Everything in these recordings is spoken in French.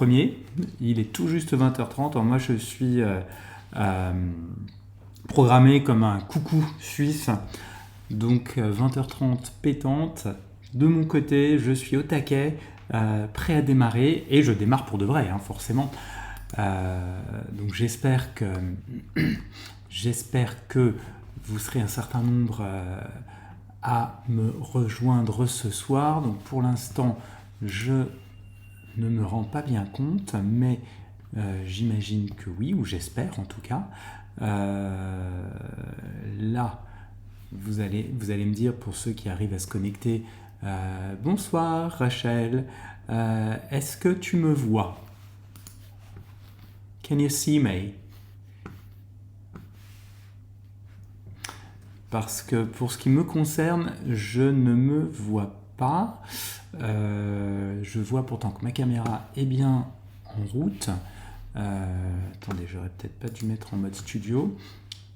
Premier, il est tout juste 20h30. Alors moi, je suis programmé comme un coucou suisse. Donc 20h30 pétante. De mon côté, je suis au taquet, prêt à démarrer. Et je démarre pour de vrai, hein, forcément. Donc j'espère que vous serez un certain nombre à me rejoindre ce soir. Donc pour l'instant, je ne me rends pas bien compte, mais j'imagine que oui, ou j'espère en tout cas. Là, vous allez me dire, pour ceux qui arrivent à se connecter, bonsoir Rachel, est-ce que tu me vois? Can you see me? Parce que pour ce qui me concerne, je ne me vois pas. Je vois pourtant que ma caméra est bien en route. Attendez, j'aurais peut-être pas dû mettre en mode studio.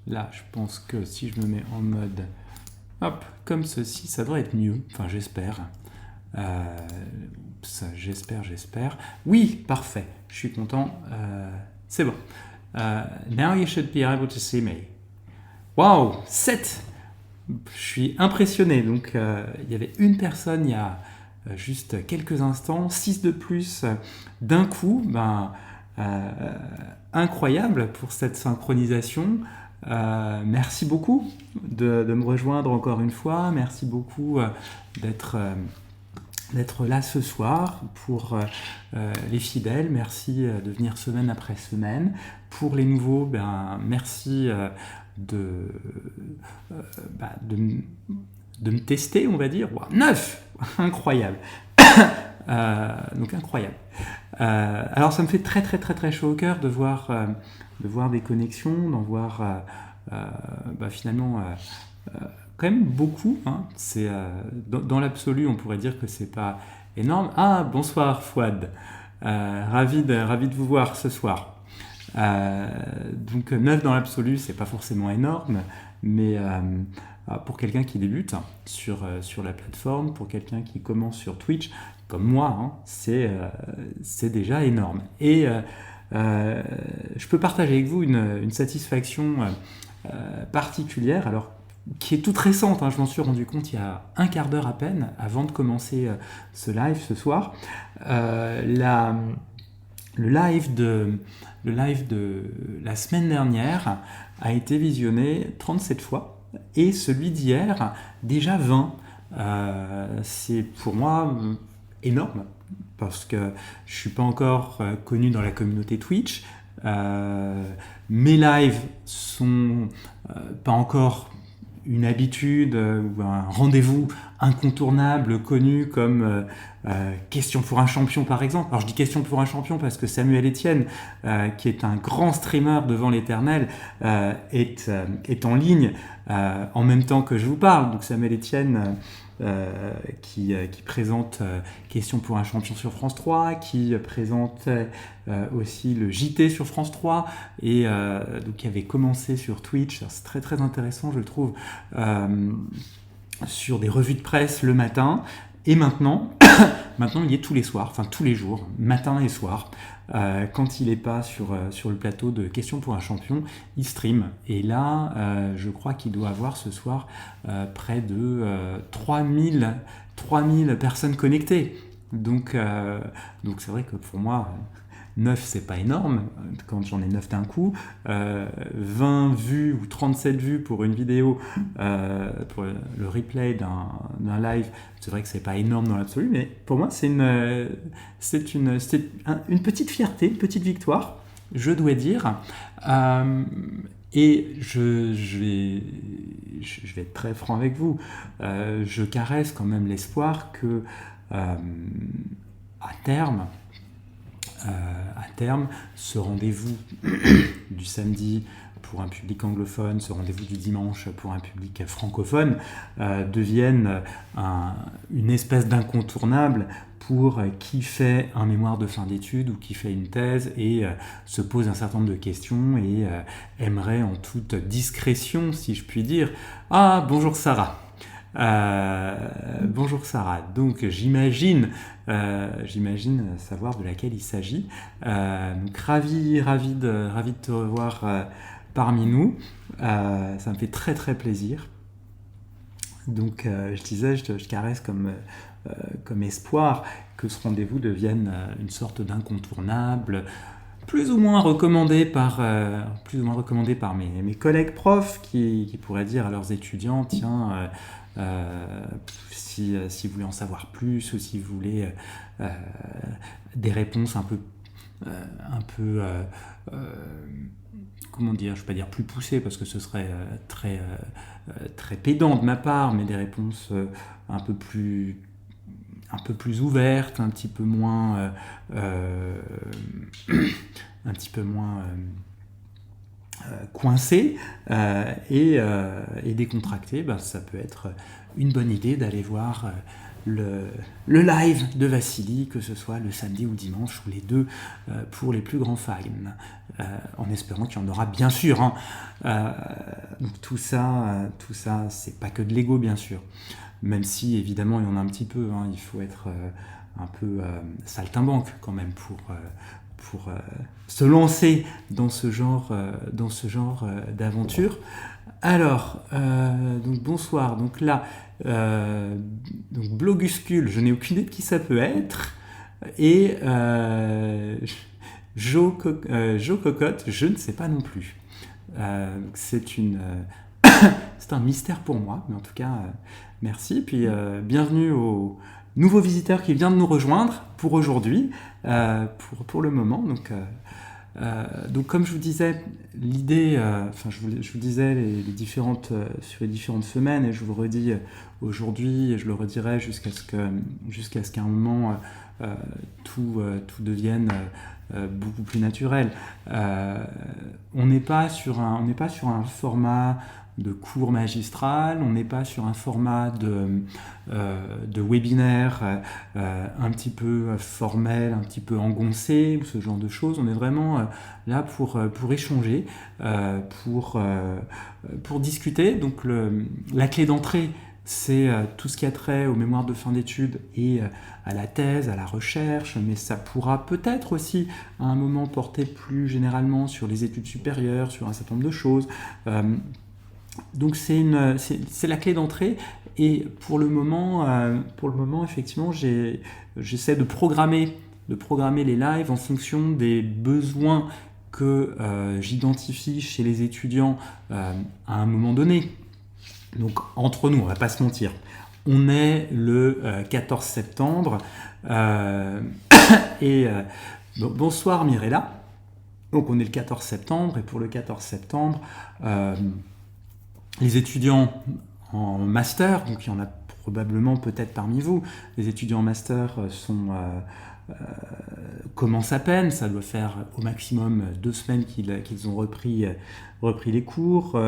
Là, je pense que si je me mets en mode, hop, comme ceci, ça devrait être mieux. Enfin, j'espère. J'espère. Oui, parfait. Je suis content. C'est bon. Now you should be able to see me. Wow, 7. Je suis impressionné. Donc, il y avait une personne il y a juste quelques instants, 6 de plus d'un coup. Incroyable pour cette synchronisation. Merci beaucoup de me rejoindre encore une fois. Merci beaucoup d'être là ce soir. Pour les fidèles, merci de venir semaine après semaine. Pour les nouveaux, merci de me tester, on va dire. Wow, 9 incroyable. Donc incroyable. Alors ça me fait très très très très chaud au cœur de voir des connexions, d'en voir finalement quand même beaucoup. Hein. C'est dans l'absolu, on pourrait dire que c'est pas énorme. Ah, bonsoir Fouad. Ravi de vous voir ce soir. Donc 9 dans l'absolu, c'est pas forcément énorme, mais pour quelqu'un qui débute sur la plateforme, pour quelqu'un qui commence sur Twitch, comme moi, hein, c'est déjà énorme. Et je peux partager avec vous une satisfaction particulière, alors qui est toute récente, hein, je m'en suis rendu compte il y a un quart d'heure à peine, avant de commencer ce live ce soir. Le live de la semaine dernière a été visionné 37 fois et celui d'hier déjà 20. C'est pour moi énorme parce que je ne suis pas encore connu dans la communauté Twitch. Mes lives sont pas encore une habitude ou un rendez-vous incontournable connu comme Question pour un champion par exemple. Alors je dis Question pour un champion parce que Samuel Etienne, qui est un grand streamer devant l'éternel, est en ligne en même temps que je vous parle. Donc Samuel Etienne qui présente Question pour un champion sur France 3, qui présente aussi le JT sur France 3 et donc qui avait commencé sur Twitch. Alors, c'est très très intéressant, je le trouve, sur des revues de presse le matin. Et maintenant, il y est tous les soirs, enfin tous les jours, matin et soir. Quand il n'est pas sur le plateau de Questions pour un champion, il stream. Et là, je crois qu'il doit avoir ce soir près de 3000 personnes connectées. Donc c'est vrai que pour moi, 9 c'est pas énorme quand j'en ai 9 d'un coup. 20 vues ou 37 vues pour une vidéo, pour le replay d'un live, c'est vrai que c'est pas énorme dans l'absolu, mais pour moi c'est une petite fierté, une petite victoire, je dois dire. Et je vais être très franc avec vous, je caresse quand même l'espoir que à terme, ce rendez-vous du samedi pour un public anglophone, ce rendez-vous du dimanche pour un public francophone devienne une espèce d'incontournable pour qui fait un mémoire de fin d'études ou qui fait une thèse et se pose un certain nombre de questions et aimerait en toute discrétion, si je puis dire, « Ah, bonjour Sarah !» Bonjour Sarah. Donc j'imagine savoir de laquelle il s'agit. Donc ravi de te revoir parmi nous. Ça me fait très très plaisir. Donc je disais, je caresse comme espoir que ce rendez-vous devienne une sorte d'incontournable, plus ou moins recommandé par mes collègues profs qui pourraient dire à leurs étudiants, tiens, si vous voulez en savoir plus ou si vous voulez des réponses comment dire, je ne vais pas dire plus poussées parce que ce serait très pédant de ma part, mais des réponses un peu plus ouvertes, un petit peu moins coincées et décontractées, ça peut être une bonne idée d'aller voir le live de Vassili, que ce soit le samedi ou dimanche, ou les deux, pour les plus grands fans, en espérant qu'il y en aura bien sûr. Donc tout ça, c'est pas que de l'ego, bien sûr. Même si, évidemment, il y en a un petit peu. Il faut être un peu saltimbanque, quand même, pour se lancer dans ce genre d'aventure. Alors, donc bonsoir. Donc là, donc Bloguscule, je n'ai aucune idée de qui ça peut être. Et Jo Cocotte, je ne sais pas non plus. C'est un mystère pour moi, mais en tout cas, merci. Puis bienvenue aux nouveaux visiteurs qui viennent de nous rejoindre pour aujourd'hui, pour le moment. Donc comme je vous disais, l'idée, je vous disais sur les différentes semaines, et je vous le redis aujourd'hui, et je le redirai jusqu'à ce qu'à un moment tout devienne beaucoup plus naturel. On n'est pas sur un format de cours magistral, on n'est pas sur un format de webinaire un petit peu formel, un petit peu engoncé, ou ce genre de choses. On est vraiment là pour échanger, pour discuter. Donc la clé d'entrée, c'est tout ce qui a trait aux mémoires de fin d'études et à la thèse, à la recherche, mais ça pourra peut-être aussi à un moment porter plus généralement sur les études supérieures, sur un certain nombre de choses. Donc c'est la clé d'entrée, et pour le moment effectivement j'essaie de programmer les lives en fonction des besoins que j'identifie chez les étudiants à un moment donné. Donc entre nous, on va pas se mentir, on est le 14 septembre et bonsoir Mirella. Donc on est le 14 septembre, et pour le 14 septembre, les étudiants en master, donc il y en a probablement peut-être parmi vous, les étudiants en master commencent à peine. Ça doit faire au maximum 2 semaines qu'ils ont repris les cours.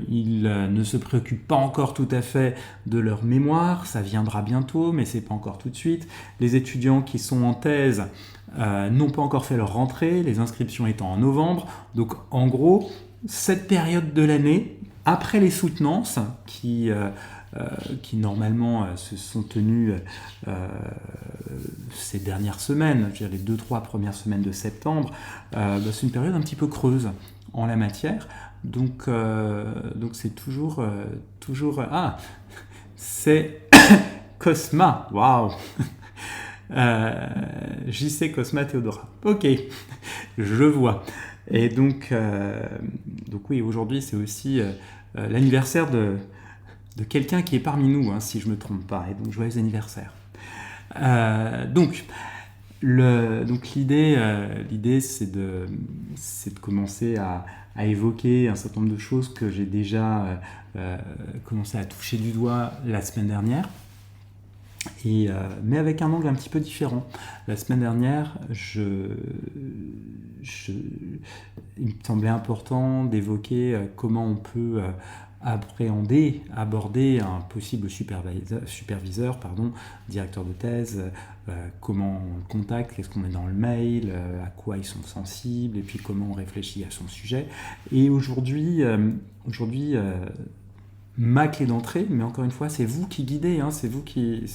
Ils ne se préoccupent pas encore tout à fait de leur mémoire, ça viendra bientôt, mais c'est pas encore tout de suite. Les étudiants qui sont en thèse n'ont pas encore fait leur rentrée, les inscriptions étant en novembre. Donc en gros, cette période de l'année, après les soutenances qui normalement se sont tenues ces dernières semaines, je veux dire les 2-3 premières semaines de septembre, c'est une période un petit peu creuse en la matière. Donc c'est toujours c'est Cosma, waouh. JC Cosma Théodora. Ok, je vois. Et donc oui, aujourd'hui c'est aussi l'anniversaire de quelqu'un qui est parmi nous, si je ne me trompe pas. Et donc joyeux anniversaire. Donc l'idée c'est de commencer à évoquer un certain nombre de choses que j'ai déjà commencé à toucher du doigt la semaine dernière. Mais avec un angle un petit peu différent. La semaine dernière, il me semblait important d'évoquer comment on peut aborder un possible superviseur, directeur de thèse, comment on le contacte, qu'est-ce qu'on met dans le mail, à quoi ils sont sensibles, et puis comment on réfléchit à son sujet. Et aujourd'hui ma clé d'entrée, mais encore une fois, c'est vous qui guidez, hein, c'est vous qui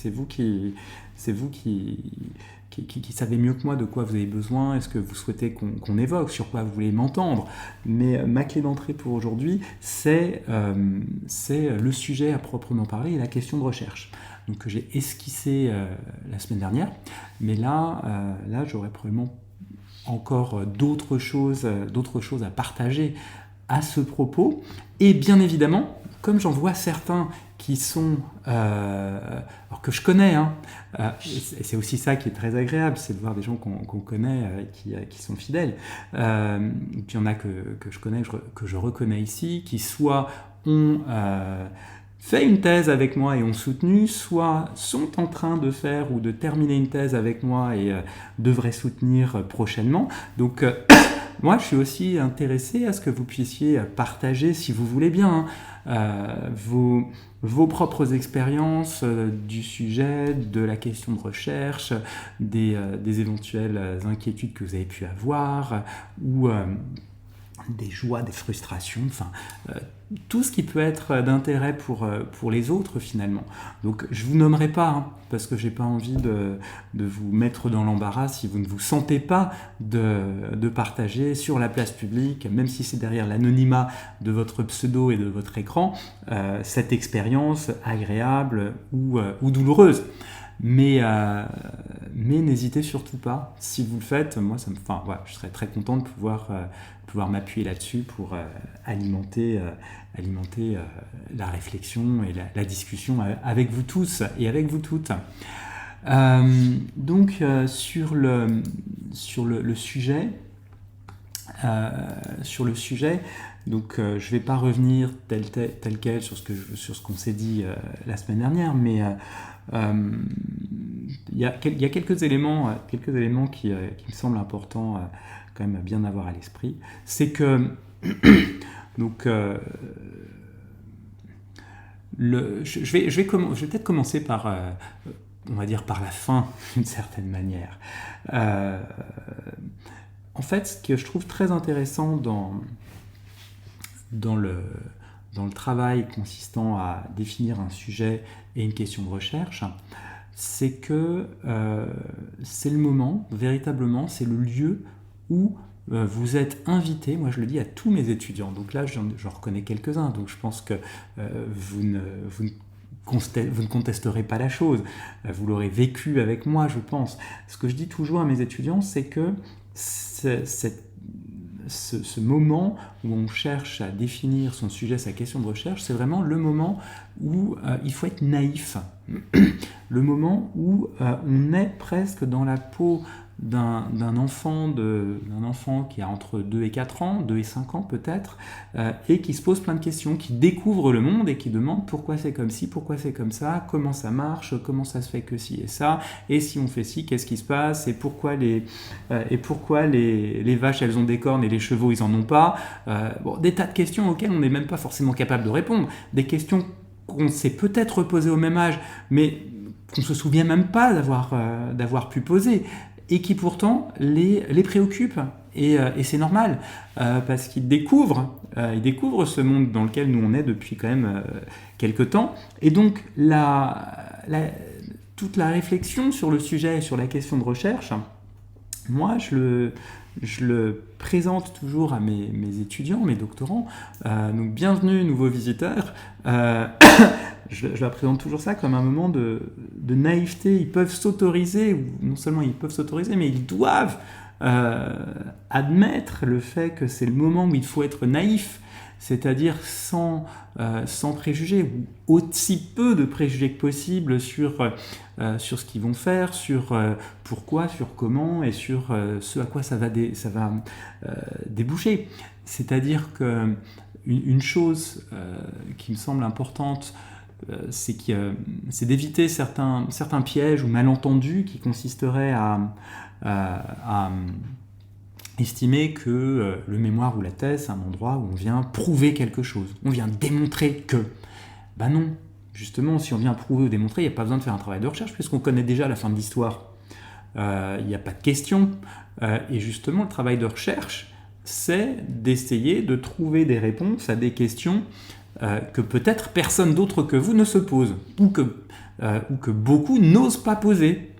savez mieux que moi de quoi vous avez besoin, est-ce que vous souhaitez qu'on évoque, sur quoi vous voulez m'entendre. Mais ma clé d'entrée pour aujourd'hui, c'est le sujet à proprement parler et la question de recherche. Donc que j'ai esquissé la semaine dernière, mais là j'aurais probablement encore d'autres choses à partager à ce propos. Et bien évidemment, comme j'en vois certains qui sont, alors que je connais, hein, et c'est aussi ça qui est très agréable, c'est de voir des gens qu'on connaît qui sont fidèles. Puis il y en a que je connais, que je reconnais ici, qui soit ont fait une thèse avec moi et ont soutenu, soit sont en train de faire ou de terminer une thèse avec moi et devraient soutenir prochainement. Donc moi, je suis aussi intéressé à ce que vous puissiez partager, si vous voulez bien, vos propres expériences du sujet, de la question de recherche, des éventuelles inquiétudes que vous avez pu avoir, ou des joies, des frustrations, enfin tout ce qui peut être d'intérêt pour les autres finalement. Donc je ne vous nommerai pas, hein, parce que je n'ai pas envie de vous mettre dans l'embarras si vous ne vous sentez pas de partager sur la place publique, même si c'est derrière l'anonymat de votre pseudo et de votre écran, cette expérience agréable ou douloureuse. Mais n'hésitez surtout pas, si vous le faites, moi voilà, je serais très content de pouvoir m'appuyer là-dessus pour alimenter la réflexion et la discussion avec vous tous et avec vous toutes. Donc sur le sujet, donc je ne vais pas revenir tel quel sur ce qu'on s'est dit la semaine dernière, mais il y a quelques éléments qui me semblent importants quand même à bien avoir à l'esprit. C'est que donc je vais peut-être commencer par on va dire par la fin d'une certaine manière. En fait, ce que je trouve très intéressant dans le travail consistant à définir un sujet et une question de recherche, c'est que c'est le moment, véritablement, c'est le lieu où vous êtes invité, moi je le dis à tous mes étudiants, donc là j'en reconnais quelques-uns, donc je pense que vous ne contesterez pas la chose, vous l'aurez vécu avec moi, je pense. Ce que je dis toujours à mes étudiants, c'est que ce moment où on cherche à définir son sujet, sa question de recherche, c'est vraiment le moment où il faut être naïf. Le moment où on est presque dans la peau d'un enfant qui a entre 2 et 4 ans, 2 et 5 ans peut-être, et qui se pose plein de questions, qui découvre le monde et qui demande pourquoi c'est comme ci, pourquoi c'est comme ça, comment ça marche, comment ça se fait que ci et ça, et si on fait ci, qu'est-ce qui se passe, et pourquoi les vaches elles ont des cornes et les chevaux ils en ont pas. Des tas de questions auxquelles on n'est même pas forcément capable de répondre, des questions qu'on s'est peut-être posées au même âge, mais qu'on ne se souvient même pas d'avoir pu poser, et qui pourtant les préoccupent. Et c'est normal, parce qu'ils découvrent ce monde dans lequel nous on est depuis quand même quelques temps. Et donc toute la réflexion sur le sujet et sur la question de recherche, moi je le présente toujours à mes étudiants, mes doctorants. Donc bienvenue nouveaux visiteurs. Je leur présente toujours ça comme un moment de naïveté. Ils peuvent s'autoriser, ou non seulement ils peuvent s'autoriser, mais ils doivent admettre le fait que c'est le moment où il faut être naïf, c'est-à-dire sans préjugés, ou aussi peu de préjugés que possible sur ce qu'ils vont faire, sur pourquoi, sur comment, et sur ce à quoi ça va déboucher. C'est-à-dire qu'une chose qui me semble importante, c'est d'éviter certains pièges ou malentendus qui consisteraient à estimer que le mémoire ou la thèse, c'est un endroit où on vient prouver quelque chose, on vient démontrer que. Ben non, justement, si on vient prouver ou démontrer, il n'y a pas besoin de faire un travail de recherche, puisqu'on connaît déjà la fin de l'histoire. Il n'y a pas de question. Et justement, le travail de recherche, c'est d'essayer de trouver des réponses à des questions que peut-être personne d'autre que vous ne se pose, ou que beaucoup n'osent pas poser.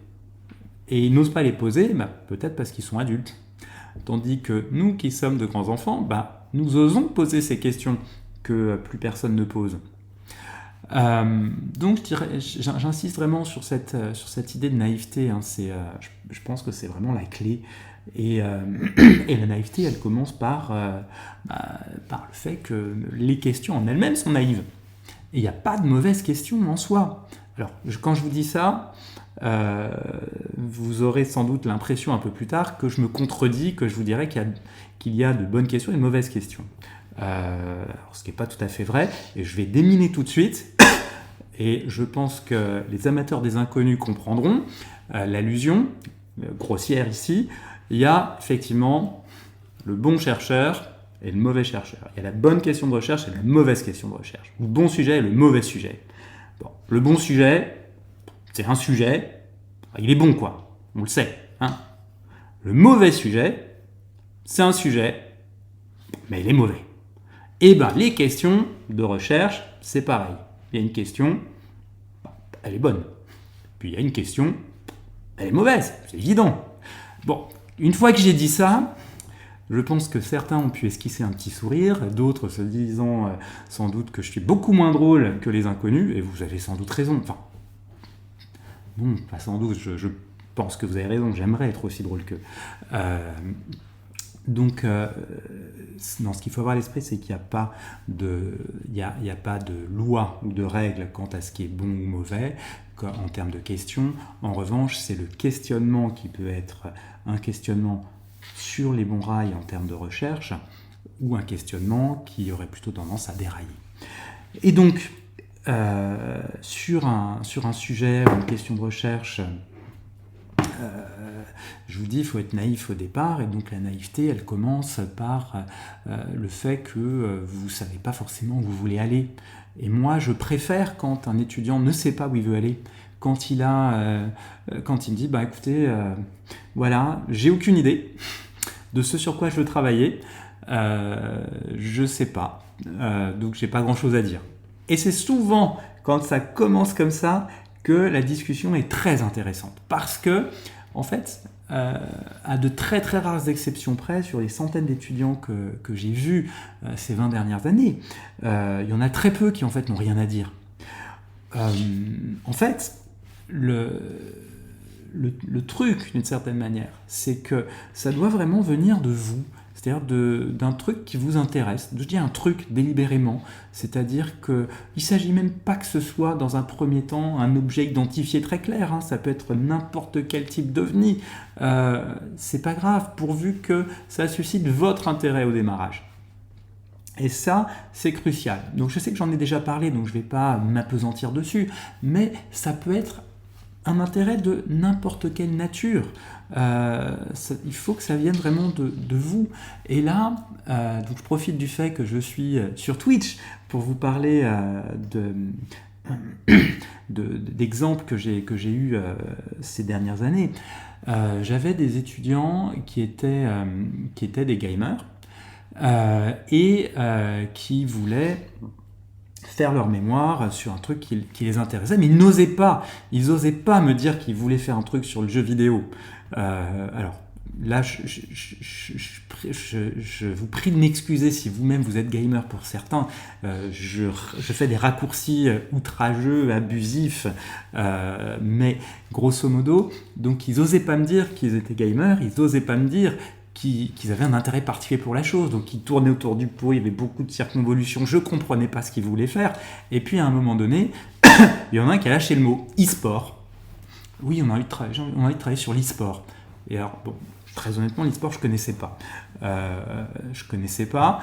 Et ils n'osent pas les poser, peut-être parce qu'ils sont adultes. Tandis que nous qui sommes de grands enfants, nous osons poser ces questions que plus personne ne pose. Donc j'insiste vraiment sur cette idée de naïveté. Je pense que c'est vraiment la clé. Et la naïveté, elle commence par le fait que les questions en elles-mêmes sont naïves. Et il n'y a pas de mauvaises questions en soi. Alors, quand je vous dis ça, vous aurez sans doute l'impression un peu plus tard que je me contredis, que je vous dirais qu'il y a de bonnes questions et de mauvaises questions. Ce qui n'est pas tout à fait vrai, et je vais déminer tout de suite. Et je pense que les amateurs des inconnus comprendront l'allusion grossière ici. Il y a effectivement le bon chercheur et le mauvais chercheur. Il y a la bonne question de recherche et la mauvaise question de recherche. Le bon sujet et le mauvais sujet. Bon, le bon sujet, c'est un sujet, il est bon quoi, on le sait. Le mauvais sujet, c'est un sujet, mais il est mauvais. Et les questions de recherche, c'est pareil. Il y a une question, elle est bonne. Puis il y a une question, elle est mauvaise, c'est évident. Bon, une fois que j'ai dit ça, je pense que certains ont pu esquisser un petit sourire, d'autres se disant sans doute que je suis beaucoup moins drôle que les inconnus, et vous avez sans doute raison. Enfin, bon, pas sans doute, je pense que vous avez raison, j'aimerais être aussi drôle qu'eux. Donc, ce qu'il faut avoir à l'esprit, c'est qu'il n'y a pas de loi ou de règle quant à ce qui est bon ou mauvais en termes de questions. En revanche, c'est le questionnement qui peut être un questionnement sur les bons rails en termes de recherche ou un questionnement qui aurait plutôt tendance à dérailler. Et donc, sur un sujet ou une question de recherche, je vous dis, il faut être naïf au départ, et donc la naïveté, elle commence par le fait que vous ne savez pas forcément où vous voulez aller. Et moi, je préfère quand un étudiant ne sait pas où il veut aller, quand il me dit, écoutez, voilà, j'ai aucune idée de ce sur quoi je veux travailler, je ne sais pas, donc j'ai pas grand-chose à dire. Et c'est souvent quand ça commence comme ça que la discussion est très intéressante, parce que, en fait, à de très très rares exceptions près, sur les centaines d'étudiants que j'ai vus ces 20 dernières années, il y en a très peu qui en fait n'ont rien à dire. En fait, le truc, d'une certaine manière, c'est que ça doit vraiment venir de vous, c'est-à-dire d'un truc qui vous intéresse. Je dis un truc délibérément, c'est-à-dire qu'il ne s'agit même pas que ce soit dans un premier temps un objet identifié très clair, ça peut être n'importe quel type d'ovni, c'est pas grave, pourvu que ça suscite votre intérêt au démarrage. Et ça, c'est crucial. Donc je sais que j'en ai déjà parlé, donc je ne vais pas m'appesantir dessus, mais ça peut être un intérêt de n'importe quelle nature. Il faut que ça vienne vraiment de vous. Et là, donc je profite du fait que je suis sur Twitch pour vous parler d'exemples que j'ai eus ces dernières années. J'avais des étudiants qui étaient des gamers et qui voulaient faire leur mémoire sur un truc qui les intéressait, mais ils n'osaient pas me dire qu'ils voulaient faire un truc sur le jeu vidéo. Alors là, je vous prie de m'excuser si vous-même vous êtes gamer pour certains. Je fais des raccourcis outrageux, abusifs, mais grosso modo, donc ils n'osaient pas me dire qu'ils étaient gamers, ils n'osaient pas me dire qu'ils avaient un intérêt particulier pour la chose, donc ils tournaient autour du pot, il y avait beaucoup de circonvolutions, je ne comprenais pas ce qu'ils voulaient faire, et puis à un moment donné, il y en a un qui a lâché le mot e-sport. Oui, on a envie de travailler sur l'e-sport. Et alors, bon, très honnêtement, l'e-sport, je ne connaissais pas.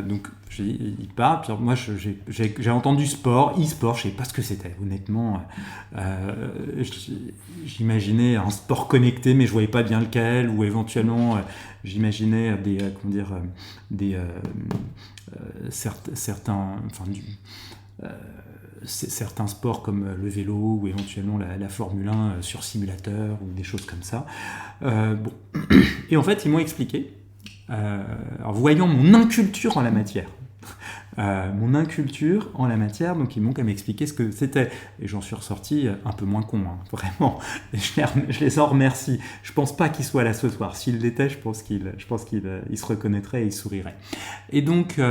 Donc, il part. Puis moi, j'ai entendu sport, e-sport, je ne savais pas ce que c'était. Honnêtement, j'imaginais un sport connecté, mais je ne voyais pas bien lequel. Ou éventuellement, j'imaginais certains sports comme le vélo ou éventuellement la Formule 1 sur simulateur ou des choses comme ça. Bon. Et en fait, ils m'ont expliqué, en voyant mon inculture en la matière, mon inculture en la matière, donc ils m'ont quand même expliqué ce que c'était. Et j'en suis ressorti un peu moins con, hein, vraiment. Je les en remercie. Je pense pas qu'ils soient là ce soir. S'ils l'étaient, je pense qu'ils se reconnaîtraient et ils souriraient. Et donc,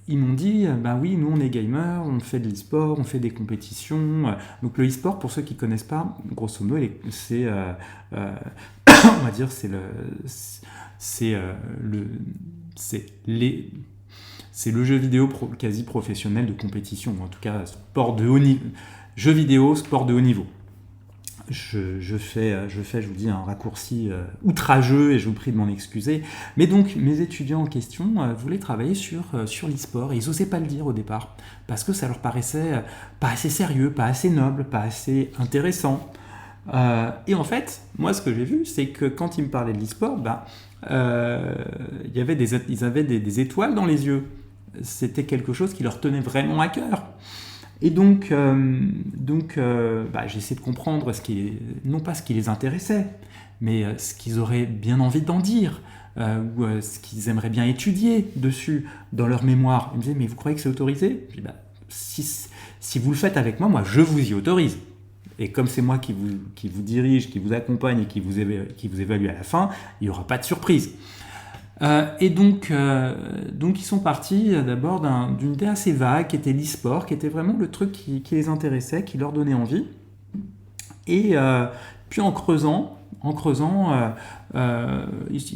ils m'ont dit, bah oui, nous on est gamers, on fait de l'e-sport, on fait des compétitions. Donc le e-sport, pour ceux qui connaissent pas, grosso modo, c'est on va dire, c'est le jeu vidéo quasi professionnel de compétition, ou en tout cas sport de haut niveau, jeu vidéo, sport de haut niveau. Je fais, je vous dis, un raccourci outrageux et je vous prie de m'en excuser. Mais donc, mes étudiants en question voulaient travailler sur l'e-sport et ils n'osaient pas le dire au départ parce que ça leur paraissait pas assez sérieux, pas assez noble, pas assez intéressant. Et en fait, moi, ce que j'ai vu, c'est que quand ils me parlaient de l'e-sport, ils avaient des étoiles dans les yeux. C'était quelque chose qui leur tenait vraiment à cœur. Et donc j'essaie de comprendre non pas ce qui les intéressait, mais ce qu'ils auraient bien envie d'en dire, ou ce qu'ils aimeraient bien étudier dessus dans leur mémoire. Ils me disaient, mais vous croyez que c'est autorisé ? Je dis, si vous le faites avec moi, je vous y autorise. Et comme c'est moi qui vous dirige, qui vous accompagne et qui vous évalue à la fin, il n'y aura pas de surprise. Et donc ils sont partis d'abord d'une idée assez vague qui était l'e-sport, qui était vraiment le truc qui les intéressait, qui leur donnait envie. Et puis en creusant, il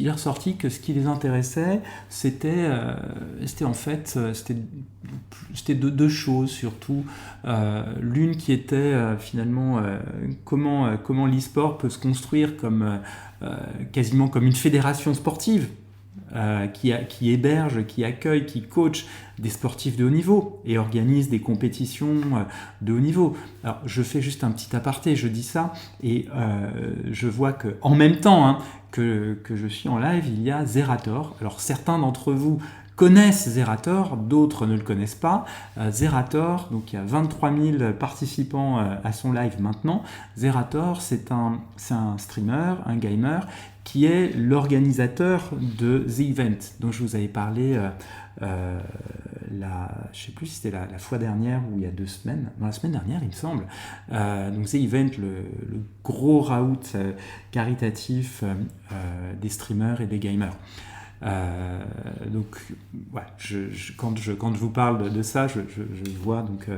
est ressorti que ce qui les intéressait, c'était deux choses surtout. L'une qui était finalement comment l'e-sport peut se construire quasiment comme une fédération sportive. Qui héberge, qui accueille, qui coach des sportifs de haut niveau et organise des compétitions de haut niveau. Alors, je fais juste un petit aparté, je dis ça, et je vois qu'en même temps que je suis en live, il y a Zerator. Alors, certains d'entre vous connaissent Zerator, d'autres ne le connaissent pas. Zerator, donc il y a 23 000 participants à son live maintenant. Zerator, c'est un streamer, un gamer, qui est l'organisateur de The Event, dont je vous avais parlé, je ne sais plus si c'était la fois dernière ou il y a 2 semaines, la semaine dernière il me semble. Donc The Event, le gros raout caritatif des streamers et des gamers. Donc, ouais, quand je vous parle de ça, je vois donc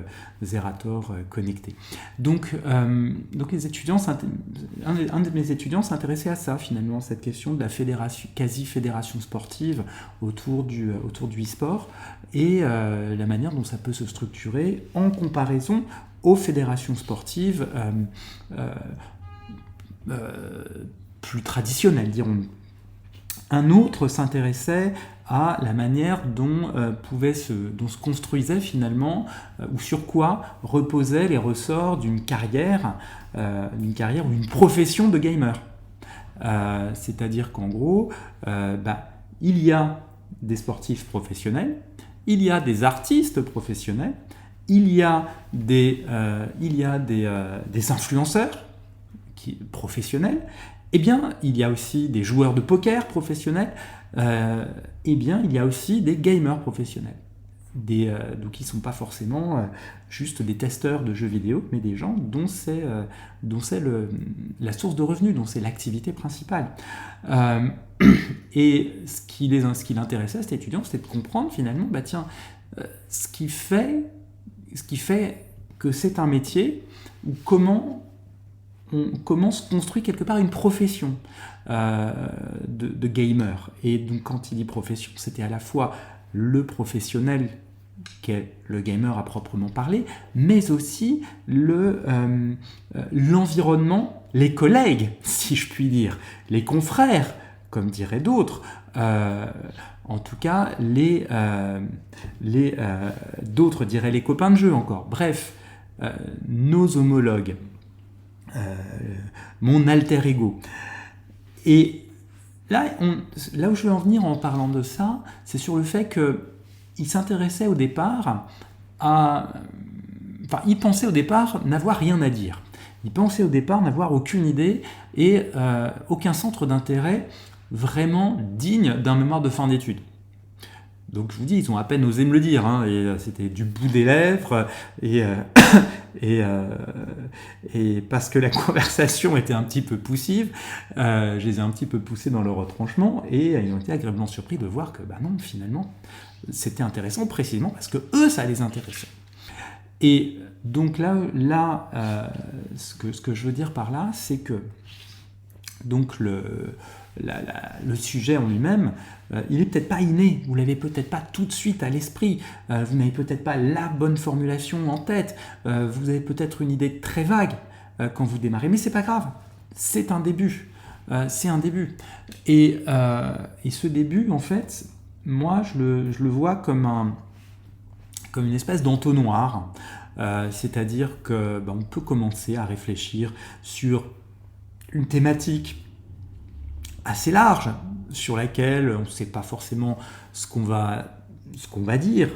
Zerator connecté. Donc les étudiants, un de mes étudiants s'intéressait à ça finalement, cette question de la quasi-fédération sportive autour du e-sport et la manière dont ça peut se structurer en comparaison aux fédérations sportives plus traditionnelles, dirons-nous. Un autre s'intéressait à la manière dont se construisait finalement, ou sur quoi reposaient les ressorts d'une carrière ou une profession de gamer. C'est-à-dire qu'en gros, il y a des sportifs professionnels, il y a des artistes professionnels, il y a des influenceurs professionnels. Eh bien, il y a aussi des joueurs de poker professionnels, eh bien, il y a aussi des gamers professionnels. Donc, ils ne sont pas forcément juste des testeurs de jeux vidéo, mais des gens dont c'est la source de revenus, dont c'est l'activité principale. Et ce qui l'intéressait, cet étudiant, c'était de comprendre finalement, ce qui fait que c'est un métier, ou comment se construit quelque part une profession de gamer. Et donc quand il dit profession, c'était à la fois le professionnel qu'est le gamer à proprement parler, mais aussi l'environnement, les collègues, si je puis dire, les confrères, comme diraient d'autres, en tout cas d'autres diraient les copains de jeu encore. Bref, nos homologues. Mon alter ego. Et là où je veux en venir en parlant de ça, c'est sur le fait qu'il s'intéressait au départ il pensait au départ n'avoir rien à dire. Il pensait au départ n'avoir aucune idée et aucun centre d'intérêt vraiment digne d'un mémoire de fin d'études. Donc je vous dis, ils ont à peine osé me le dire, hein, et c'était du bout des lèvres, et, et parce que la conversation était un petit peu poussive, je les ai un petit peu poussés dans le retranchement, et ils ont été agréablement surpris de voir que, non, finalement, c'était intéressant précisément parce que eux, ça les intéressait. Et donc là ce que je veux dire par là, c'est que donc le sujet en lui-même, il n'est peut-être pas inné, vous ne l'avez peut-être pas tout de suite à l'esprit, vous n'avez peut-être pas la bonne formulation en tête, vous avez peut-être une idée très vague quand vous démarrez, mais c'est pas grave, c'est un début. C'est un début. Et ce début, en fait, moi, je le vois comme une espèce d'entonnoir, c'est-à-dire qu'on peut commencer à réfléchir sur une thématique assez large, sur laquelle on ne sait pas forcément ce qu'on va dire.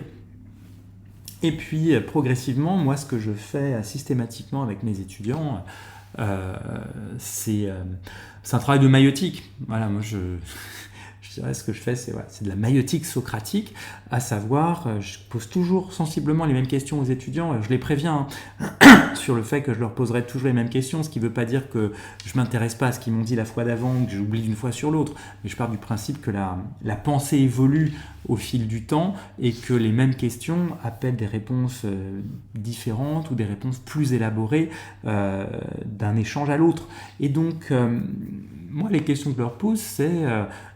Et puis, progressivement, moi, ce que je fais systématiquement avec mes étudiants, c'est un travail de maïeutique. Voilà, moi, je dirais ce que je fais, c'est de la maïeutique socratique, à savoir, je pose toujours sensiblement les mêmes questions aux étudiants, je les préviens sur le fait que je leur poserai toujours les mêmes questions, ce qui ne veut pas dire que je ne m'intéresse pas à ce qu'ils m'ont dit la fois d'avant, ou que j'oublie d'une fois sur l'autre, mais je pars du principe que la pensée évolue au fil du temps, et que les mêmes questions appellent des réponses différentes, ou des réponses plus élaborées d'un échange à l'autre. Et donc, moi, les questions que je leur pose, c'est...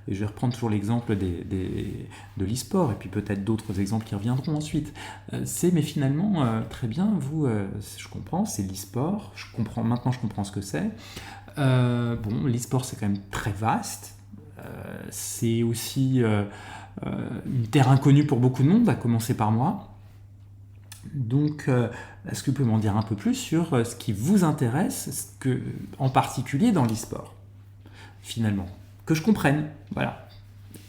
et je vais reprendre toujours l'exemple de l'e-sport, et puis peut-être d'autres exemples qui reviendront ensuite. Mais finalement, très bien, je comprends, c'est l'e-sport, maintenant je comprends ce que c'est. L'e-sport, c'est quand même très vaste. C'est aussi une terre inconnue pour beaucoup de monde, à commencer par moi. Donc, est-ce que vous pouvez m'en dire un peu plus sur ce qui vous intéresse, en particulier dans l'e-sport, finalement, que je comprenne, voilà.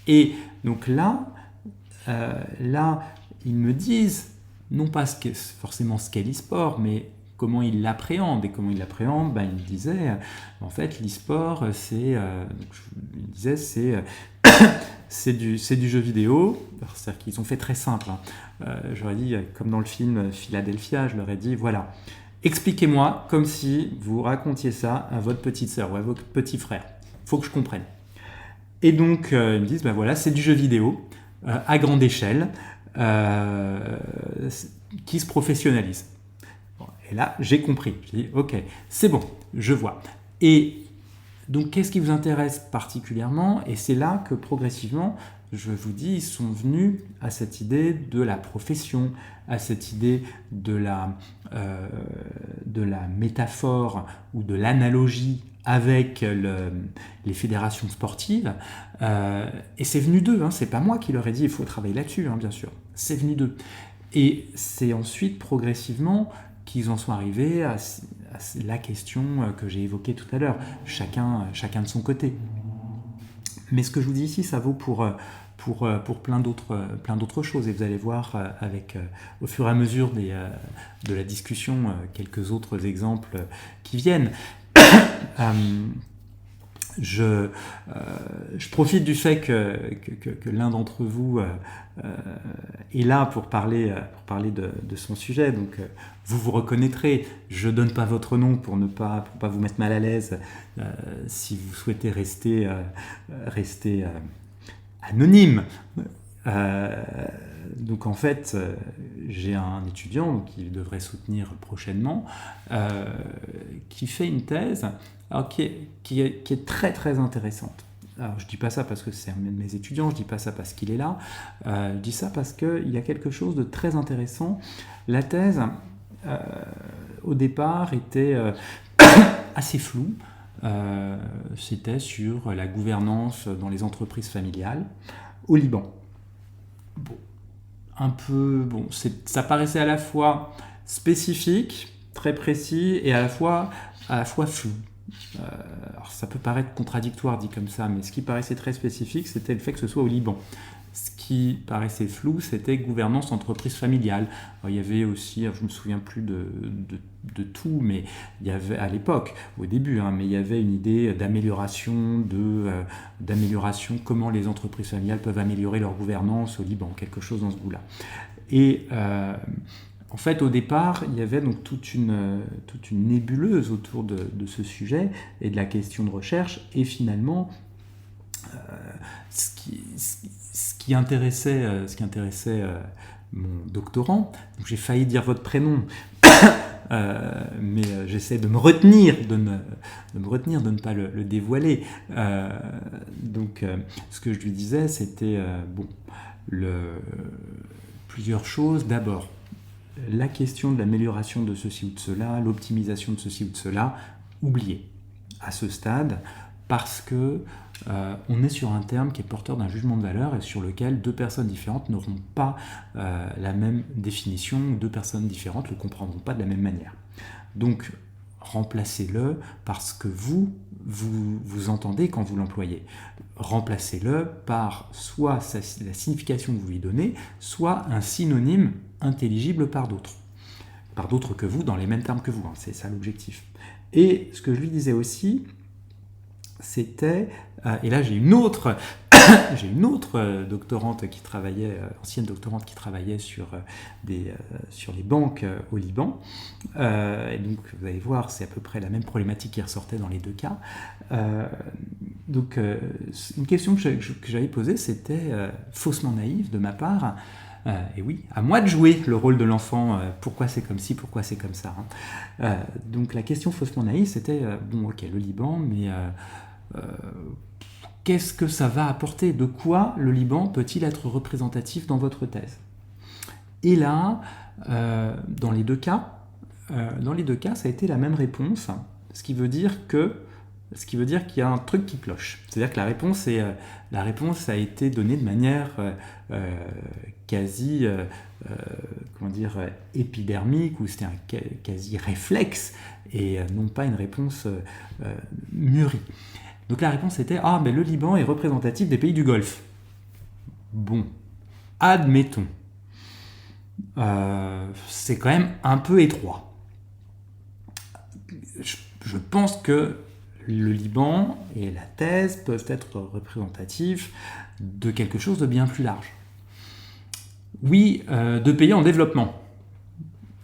Et donc là, ils me disent, non pas forcément ce qu'est l'e-sport, mais comment ils l'appréhendent. Et comment ils l'appréhendent, ils me disaient, en fait, l'e-sport, c'est du jeu vidéo. C'est-à-dire qu'ils ont fait très simple. J'aurais dit, comme dans le film Philadelphia, je leur ai dit, voilà, expliquez-moi comme si vous racontiez ça à votre petite sœur ou à votre petit frère. Il faut que je comprenne. Et donc, ils me disent, voilà, c'est du jeu vidéo à grande échelle qui se professionnalise. Bon, et là, j'ai compris. J'ai dit, ok, c'est bon, je vois. Et donc, qu'est-ce qui vous intéresse particulièrement? Et c'est là que progressivement, je vous dis, ils sont venus à cette idée de la profession, à cette idée de la métaphore ou de l'analogie avec les fédérations sportives. Et c'est venu d'eux, hein, c'est pas moi qui leur ai dit il faut travailler là-dessus, hein, bien sûr. C'est venu d'eux. Et c'est ensuite, progressivement, qu'ils en sont arrivés à la question que j'ai évoquée tout à l'heure, chacun de son côté. Mais ce que je vous dis ici, ça vaut pour plein d'autres choses. Et vous allez voir au fur et à mesure de la discussion quelques autres exemples qui viennent. Je profite du fait que l'un d'entre vous est là pour parler de son sujet, donc vous reconnaîtrez. Je ne donne pas votre nom pour pas vous mettre mal à l'aise si vous souhaitez rester anonyme. Donc en fait, j'ai un étudiant qui devrait soutenir prochainement, qui fait une thèse qui est très très intéressante. Alors je dis pas ça parce que c'est un de mes étudiants, je dis pas ça parce qu'il est là, je dis ça parce qu'il y a quelque chose de très intéressant. La thèse, au départ, était assez floue. C'était sur la gouvernance dans les entreprises familiales au Liban. Ça paraissait à la fois spécifique, très précis, et à la fois flou. Alors ça peut paraître contradictoire dit comme ça, mais ce qui paraissait très spécifique, c'était le fait que ce soit au Liban. Ce qui paraissait flou, c'était gouvernance entreprise familiale. Alors, il y avait aussi, je ne me souviens plus de tout, mais il y avait à l'époque, au début, mais il y avait une idée d'amélioration, comment les entreprises familiales peuvent améliorer leur gouvernance au Liban, quelque chose dans ce goût-là. Et en fait, au départ, il y avait donc toute une nébuleuse autour de ce sujet et de la question de recherche. Et finalement, ce qui intéressait mon doctorant, donc j'ai failli dire votre prénom, mais j'essaie de me retenir de ne pas le dévoiler. Donc, ce que je lui disais, c'était plusieurs choses. D'abord, la question de l'amélioration de ceci ou de cela, l'optimisation de ceci ou de cela, oubliez à ce stade, parce que on est sur un terme qui est porteur d'un jugement de valeur et sur lequel deux personnes différentes n'auront pas la même définition, deux personnes différentes ne le comprendront pas de la même manière. Donc, remplacez-le parce que vous entendez quand vous l'employez. Remplacez-le par soit la signification que vous lui donnez, soit un synonyme intelligible par d'autres que vous, dans les mêmes termes que vous. C'est ça l'objectif. Et ce que je lui disais aussi, c'était, et là j'ai une autre doctorante qui travaillait, ancienne doctorante qui travaillait sur les banques au Liban, et donc vous allez voir, c'est à peu près la même problématique qui ressortait dans les deux cas. Donc une question que j'avais posée, c'était faussement naïve de ma part. Et oui, à moi de jouer le rôle de l'enfant, pourquoi c'est comme ci, pourquoi c'est comme ça. Donc la question faussement naïve, c'était, ok, le Liban, mais qu'est-ce que ça va apporter? De quoi le Liban peut-il être représentatif dans votre thèse? Et là, dans les deux cas, ça a été la même réponse, ce qui veut dire qu'il y a un truc qui cloche. C'est-à-dire que la réponse a été donnée de manière quasi épidermique, ou c'était un quasi réflexe, et non pas une réponse mûrie. Donc la réponse était « Ah, mais le Liban est représentatif des pays du Golfe. » Bon, admettons. C'est quand même un peu étroit. Je pense que le Liban et la thèse peuvent être représentatifs de quelque chose de bien plus large. Oui, de pays en développement.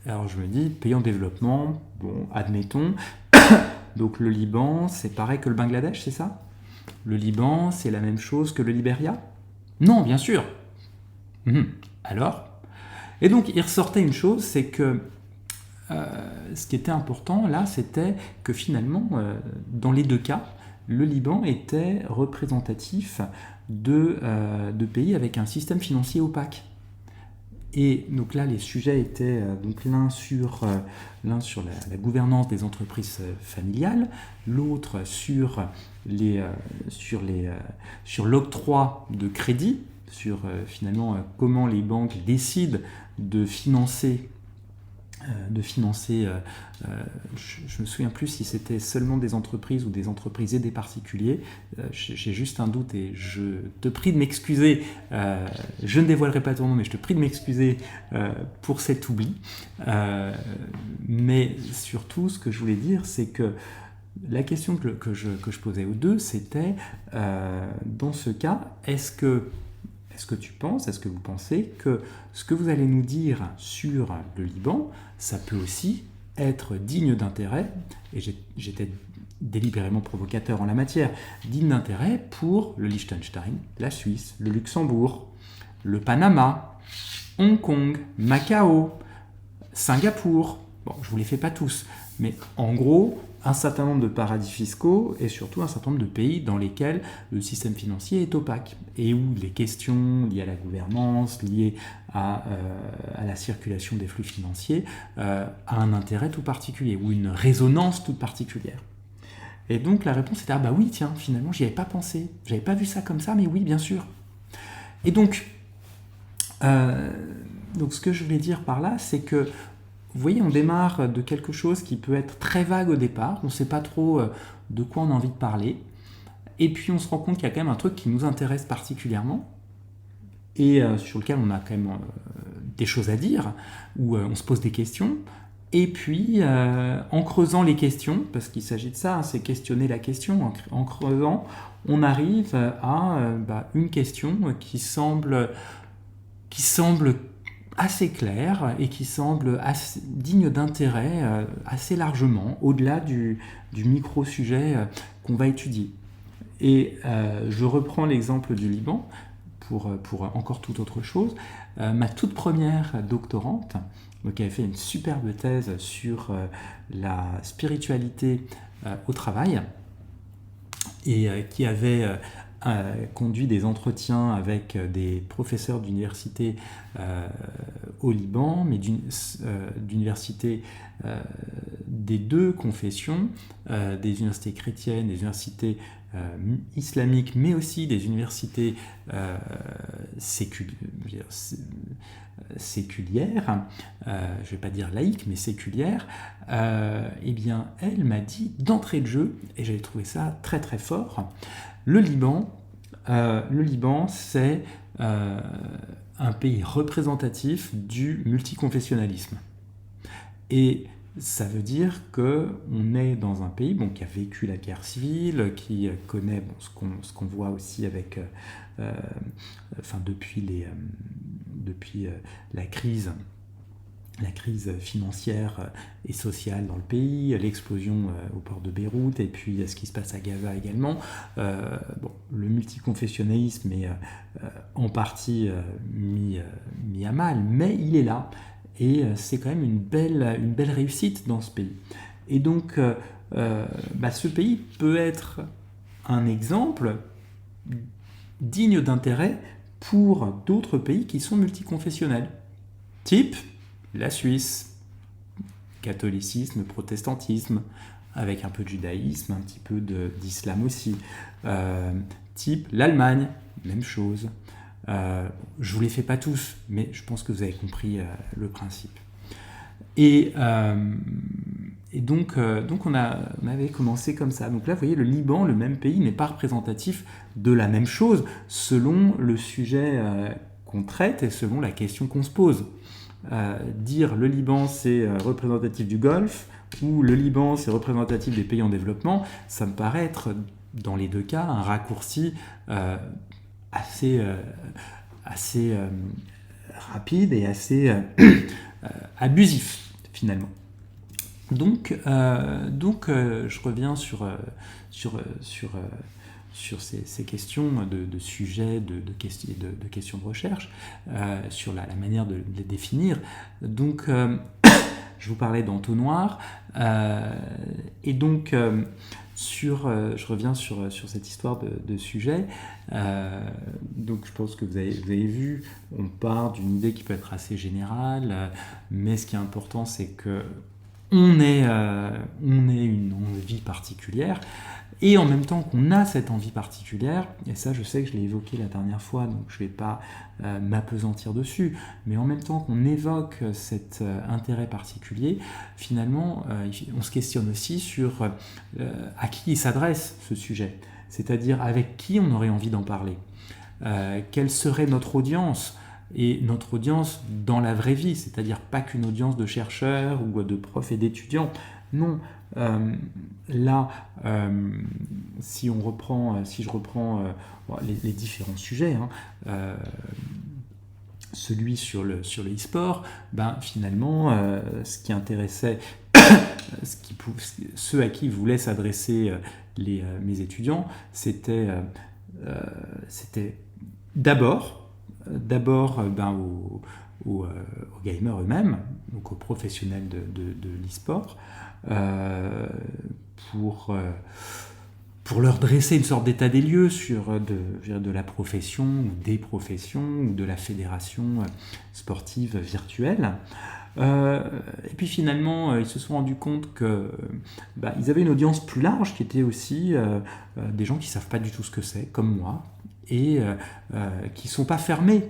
Alors je me dis, pays en développement, bon, admettons. Donc le Liban, c'est pareil que le Bangladesh, c'est ça? Le Liban, c'est la même chose que le Libéria? Non, bien sûr. Alors? Et donc il ressortait une chose, c'est que ce qui était important là, c'était que finalement, dans les deux cas, le Liban était représentatif de pays avec un système financier opaque. Et donc là, les sujets étaient donc l'un sur la gouvernance des entreprises familiales, l'autre sur l'octroi de crédit, sur finalement comment les banques décident de financer. Je me souviens plus si c'était seulement des entreprises ou des entreprises et des particuliers. J'ai juste un doute et je te prie de m'excuser. Je ne dévoilerai pas ton nom, mais je te prie de m'excuser pour cet oubli. Mais surtout, ce que je voulais dire, c'est que la question que je posais aux deux, c'était dans ce cas, est-ce que vous pensez que ce que vous allez nous dire sur le Liban, ça peut aussi être digne d'intérêt, et j'étais délibérément provocateur en la matière, digne d'intérêt pour le Liechtenstein, la Suisse, le Luxembourg, le Panama, Hong Kong, Macao, Singapour. Bon, je ne vous les fais pas tous, mais en gros, un certain nombre de paradis fiscaux et surtout un certain nombre de pays dans lesquels le système financier est opaque et où les questions liées à la gouvernance, liées à la circulation des flux financiers, a un intérêt tout particulier ou une résonance toute particulière. Et donc la réponse était « Ah bah oui, tiens, finalement, j'y avais pas pensé. J'avais pas vu ça comme ça, mais oui, bien sûr. » Et donc ce que je voulais dire par là, c'est que vous voyez, on démarre de quelque chose qui peut être très vague au départ, on ne sait pas trop de quoi on a envie de parler, et puis on se rend compte qu'il y a quand même un truc qui nous intéresse particulièrement, et sur lequel on a quand même des choses à dire, où on se pose des questions. Et puis, en creusant les questions, parce qu'il s'agit de ça, c'est questionner la question, en creusant, on arrive à une question qui semble assez claire et qui semble digne d'intérêt assez largement, au-delà du micro-sujet qu'on va étudier. Et je reprends l'exemple du Liban pour encore toute autre chose. Ma toute première doctorante, qui avait fait une superbe thèse sur la spiritualité au travail, et qui avait conduit des entretiens avec des professeurs d'université au Liban, mais d'universités des deux confessions, des universités chrétiennes, des universités islamiques, mais aussi des universités séculières, je ne vais pas dire laïques, mais séculières, eh bien, elle m'a dit d'entrée de jeu, et j'avais trouvé ça très très fort, le Liban, c'est un pays représentatif du multiconfessionnalisme. Et ça veut dire qu'on est dans un pays qui a vécu la guerre civile, qui connaît ce qu'on voit aussi avec, depuis la crise financière et sociale dans le pays, l'explosion au port de Beyrouth, et puis ce qui se passe à Gaza également. Le multiconfessionnalisme est en partie mis à mal, mais il est là. Et c'est quand même une belle réussite dans ce pays. Et donc, ce pays peut être un exemple digne d'intérêt pour d'autres pays qui sont multiconfessionnels. Type la Suisse, catholicisme, protestantisme, avec un peu de judaïsme, un petit peu d'islam aussi. Type l'Allemagne, même chose. Je ne vous les fais pas tous, mais je pense que vous avez compris le principe. Et donc on avait commencé comme ça. Donc là, vous voyez, le Liban, le même pays, n'est pas représentatif de la même chose selon le sujet qu'on traite et selon la question qu'on se pose. Dire le Liban, c'est représentatif du Golfe, ou le Liban, c'est représentatif des pays en développement, ça me paraît être, dans les deux cas, un raccourci assez rapide et assez abusif finalement. Donc je reviens sur ces questions de sujets, de questions de recherche, sur la manière de les définir. Donc je vous parlais d'entonnoir, et donc je reviens sur cette histoire de sujet. Donc je pense que vous avez vu, on part d'une idée qui peut être assez générale, mais ce qui est important, c'est que on ait une envie particulière, et en même temps qu'on a cette envie particulière, et ça je sais que je l'ai évoqué la dernière fois, donc je ne vais pas m'appesantir dessus, mais en même temps qu'on évoque cet intérêt particulier, finalement on se questionne aussi sur à qui il s'adresse ce sujet, c'est-à-dire avec qui on aurait envie d'en parler, quelle serait notre audience, et notre audience dans la vraie vie, c'est-à-dire pas qu'une audience de chercheurs ou de profs et d'étudiants. Non, si je reprends les différents sujets, celui sur le e-sport, finalement, ce qui intéressait ceux à qui voulaient s'adresser mes étudiants, c'était d'abord aux gamers eux-mêmes, donc aux professionnels de l'e-sport, pour leur dresser une sorte d'état des lieux sur de la profession, ou des professions, ou de la fédération sportive virtuelle. Et puis finalement, ils se sont rendus compte qu'ils avaient une audience plus large, qui était aussi des gens qui ne savent pas du tout ce que c'est, comme moi, et qui ne sont pas fermés,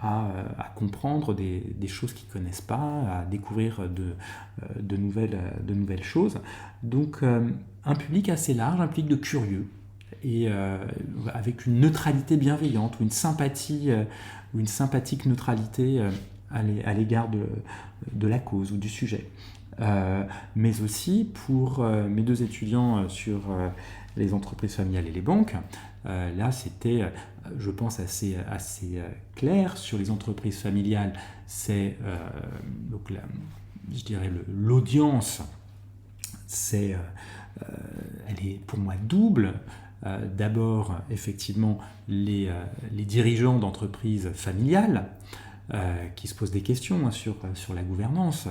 à comprendre des choses qu'ils ne connaissent pas, à découvrir de nouvelles choses. Donc un public assez large, un public de curieux, et avec une neutralité bienveillante ou une sympathie ou une sympathique neutralité à l'égard de la cause ou du sujet. Mais aussi pour mes deux étudiants sur les entreprises familiales et les banques, là c'était, je pense, assez clair. Sur les entreprises familiales, c'est donc je dirais l'audience, elle est pour moi double. D'abord, effectivement, les dirigeants d'entreprises familiales qui se posent des questions sur la gouvernance,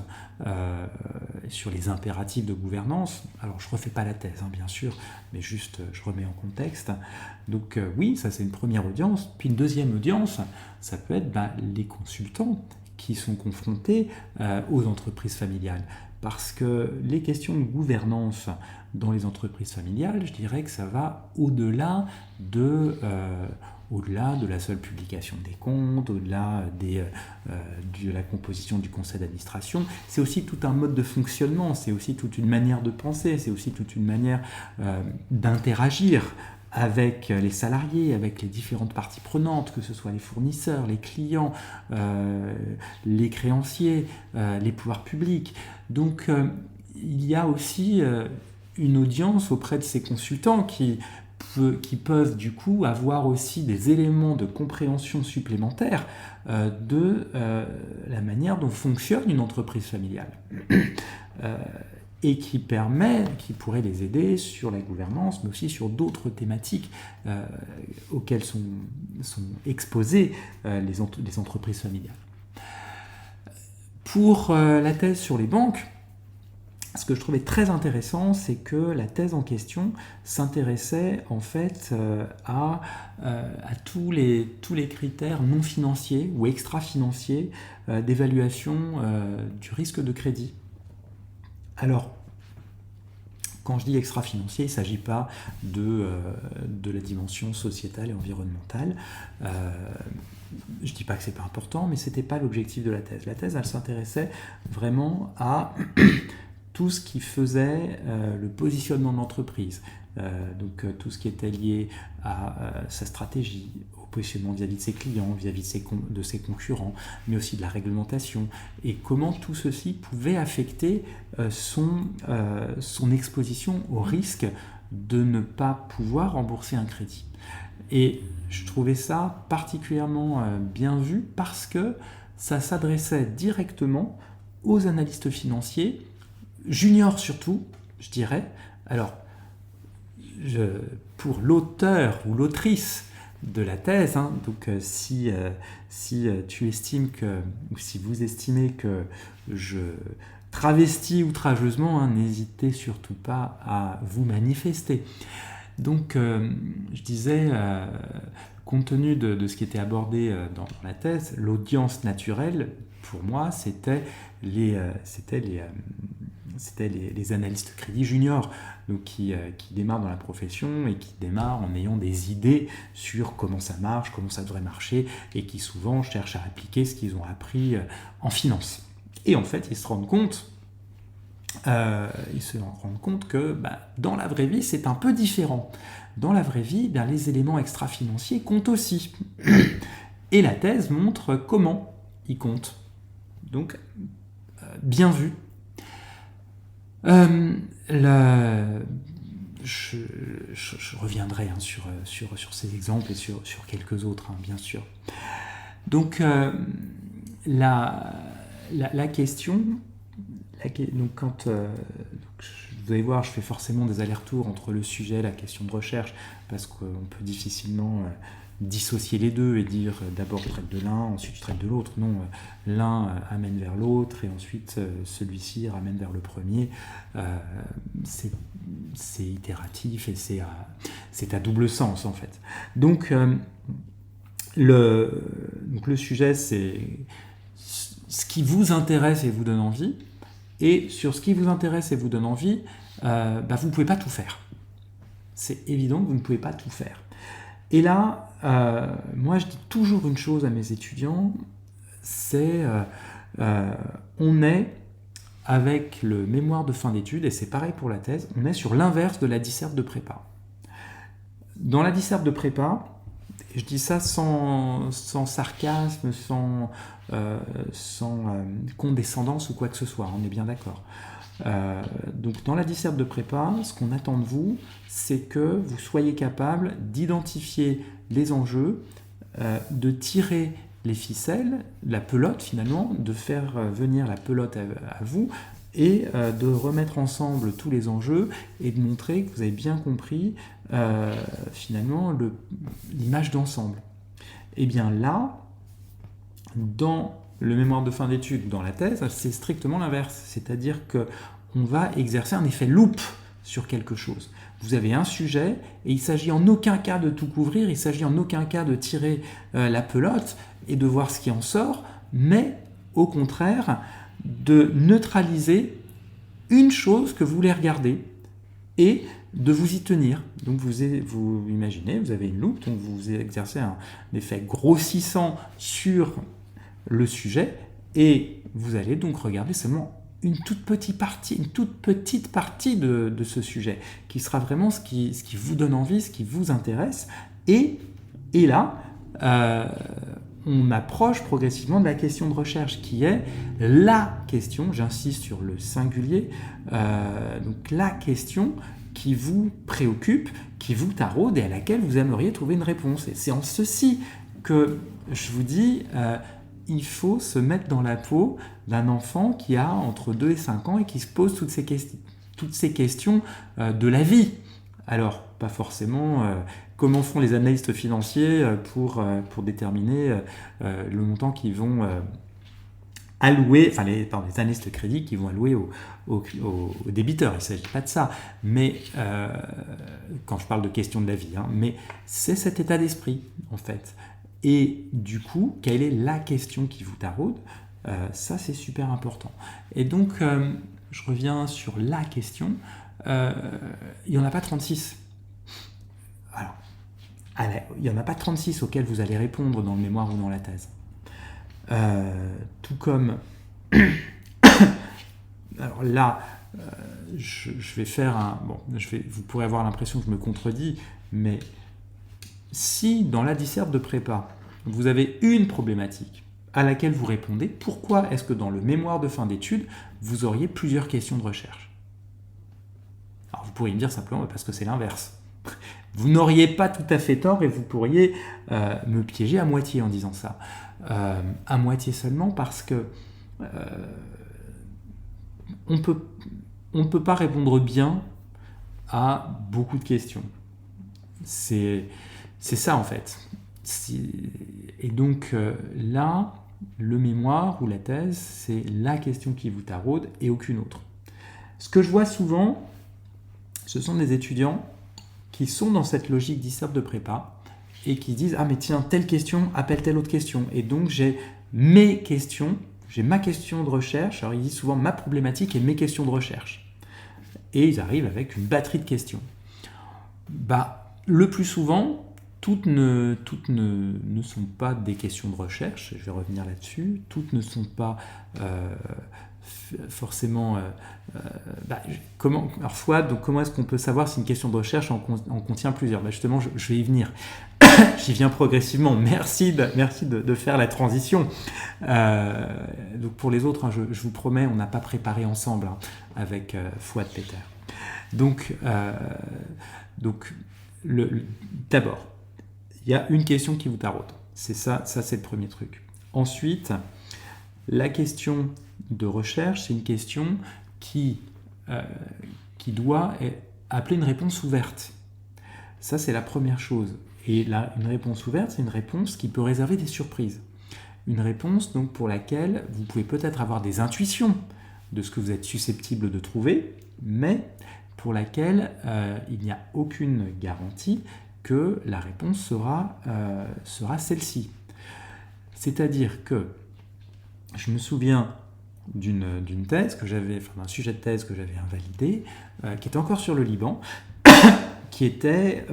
sur les impératifs de gouvernance. Alors, je ne refais pas la thèse, bien sûr, mais juste je remets en contexte. Donc oui, ça c'est une première audience. Puis une deuxième audience, ça peut être les consultants qui sont confrontés aux entreprises familiales. Parce que les questions de gouvernance dans les entreprises familiales, je dirais que ça va au-delà de la seule publication des comptes, au-delà de la composition du conseil d'administration. C'est aussi tout un mode de fonctionnement, c'est aussi toute une manière de penser, c'est aussi toute une manière d'interagir avec les salariés, avec les différentes parties prenantes, que ce soit les fournisseurs, les clients, les créanciers, les pouvoirs publics. Donc il y a aussi une audience auprès de ces consultants qui peuvent du coup avoir aussi des éléments de compréhension supplémentaires de la manière dont fonctionne une entreprise familiale. Et qui pourrait les aider sur la gouvernance, mais aussi sur d'autres thématiques auxquelles sont exposées les entreprises familiales. Pour la thèse sur les banques, ce que je trouvais très intéressant, c'est que la thèse en question s'intéressait en fait à tous les critères non financiers ou extra-financiers d'évaluation du risque de crédit. Alors, quand je dis extra-financier, il ne s'agit pas de la dimension sociétale et environnementale. Je ne dis pas que ce n'est pas important, mais ce n'était pas l'objectif de la thèse. La thèse, elle s'intéressait vraiment à tout ce qui faisait le positionnement de l'entreprise. Donc tout ce qui était lié à sa stratégie, au positionnement vis-à-vis de ses clients, vis-à-vis de ses concurrents, mais aussi de la réglementation, et comment tout ceci pouvait affecter son exposition au risque de ne pas pouvoir rembourser un crédit. Et je trouvais ça particulièrement bien vu parce que ça s'adressait directement aux analystes financiers, juniors surtout, je dirais. Alors, pour l'auteur ou l'autrice de la thèse, donc si tu estimes ou si vous estimez que je travestis outrageusement, n'hésitez surtout pas à vous manifester. Donc, je disais, compte tenu de ce qui était abordé dans la thèse, l'audience naturelle, pour moi, c'était les analystes crédit juniors, donc qui démarrent dans la profession et qui démarrent en ayant des idées sur comment ça marche, comment ça devrait marcher, et qui souvent cherchent à appliquer ce qu'ils ont appris en finance. Et en fait, ils se rendent compte que dans la vraie vie, c'est un peu différent. Dans la vraie vie, les éléments extra-financiers comptent aussi. Et la thèse montre comment ils comptent. Donc, bien vu. Je reviendrai sur ces exemples et sur quelques autres, bien sûr. Donc, la question... Donc quand vous allez voir, je fais forcément des allers-retours entre le sujet et la question de recherche, parce qu'on peut difficilement dissocier les deux et dire d'abord je traite de l'un, ensuite je traite de l'autre. Non, l'un amène vers l'autre et ensuite celui-ci ramène vers le premier. C'est itératif et c'est à double sens en fait. Donc le sujet, c'est ce qui vous intéresse et vous donne envie. Et sur ce qui vous intéresse et vous donne envie, vous ne pouvez pas tout faire. C'est évident que vous ne pouvez pas tout faire. Et là, moi je dis toujours une chose à mes étudiants, c'est on est avec le mémoire de fin d'études, et c'est pareil pour la thèse, on est sur l'inverse de la disserte de prépa. Dans la disserte de prépa, et je dis ça sans sarcasme, sans condescendance ou quoi que ce soit, on est bien d'accord. Donc dans la disserte de prépa, ce qu'on attend de vous, c'est que vous soyez capable d'identifier les enjeux, de tirer les ficelles, la pelote finalement, de faire venir la pelote à vous, et de remettre ensemble tous les enjeux et de montrer que vous avez bien compris finalement l'image d'ensemble. Et bien là, dans le mémoire de fin d'études, dans la thèse, c'est strictement l'inverse. C'est-à-dire qu'on va exercer un effet loupe sur quelque chose. Vous avez un sujet et il ne s'agit en aucun cas de tout couvrir, il ne s'agit en aucun cas de tirer la pelote et de voir ce qui en sort, mais au contraire de neutraliser une chose que vous voulez regarder et de vous y tenir. Donc vous imaginez, vous avez une loupe, donc vous exercez un effet grossissant sur le sujet et vous allez donc regarder seulement une toute petite partie de ce sujet, qui sera vraiment ce qui vous donne envie, ce qui vous intéresse. Et là, on approche progressivement de la question de recherche, qui est la question, j'insiste sur le singulier, donc la question qui vous préoccupe, qui vous taraude et à laquelle vous aimeriez trouver une réponse. Et c'est en ceci que je vous dis, il faut se mettre dans la peau d'un enfant qui a entre 2 et 5 ans et qui se pose toutes ces questions de la vie. Alors, pas forcément comment font les analystes financiers pour déterminer le montant qu'ils vont allouer, enfin les analystes de crédit qui vont allouer aux débiteurs. Il ne s'agit pas de ça. Mais quand je parle de questions de la vie, mais c'est cet état d'esprit, en fait. Et du coup, quelle est la question qui vous taraude ? Ça, c'est super important. Et donc, je reviens sur la question. Il n'y en a pas 36. Alors, il n'y en a pas 36 auxquelles vous allez répondre dans le mémoire ou dans la thèse. Tout comme... Alors là, je vais faire un... Bon, vous pourrez avoir l'impression que je me contredis, mais... Si dans la disserte de prépa, vous avez une problématique à laquelle vous répondez, pourquoi est-ce que dans le mémoire de fin d'études, vous auriez plusieurs questions de recherche ? Alors vous pourriez me dire simplement parce que c'est l'inverse. Vous n'auriez pas tout à fait tort et vous pourriez me piéger à moitié en disant ça. À moitié seulement parce que on ne peut pas répondre bien à beaucoup de questions. C'est ça en fait. Et donc là, le mémoire ou la thèse, c'est la question qui vous taraude et aucune autre. Ce que je vois souvent, ce sont des étudiants qui sont dans cette logique disserte de prépa et qui disent « Ah mais tiens, telle question appelle telle autre question ». Et donc j'ai mes questions, j'ai ma question de recherche, alors ils disent souvent ma problématique et mes questions de recherche. Et ils arrivent avec une batterie de questions. Le plus souvent, toutes ne sont pas des questions de recherche, je vais revenir là-dessus, toutes ne sont pas forcément... alors Fouad, donc comment est-ce qu'on peut savoir si une question de recherche en contient plusieurs ? Justement, je vais y venir. J'y viens progressivement. Merci de faire la transition. Donc pour les autres, je vous promets, on n'a pas préparé ensemble avec Fouad Peter. Donc d'abord, il y a une question qui vous taraude. C'est ça c'est le premier truc. Ensuite, la question de recherche, c'est une question qui doit appeler une réponse ouverte. Ça, c'est la première chose. Et là, une réponse ouverte, c'est une réponse qui peut réserver des surprises. Une réponse donc pour laquelle vous pouvez peut-être avoir des intuitions de ce que vous êtes susceptible de trouver, mais pour laquelle il n'y a aucune garantie que la réponse sera celle-ci. C'est-à-dire que je me souviens d'une thèse que j'avais, enfin d'un sujet de thèse que j'avais invalidé, qui était encore sur le Liban, qui était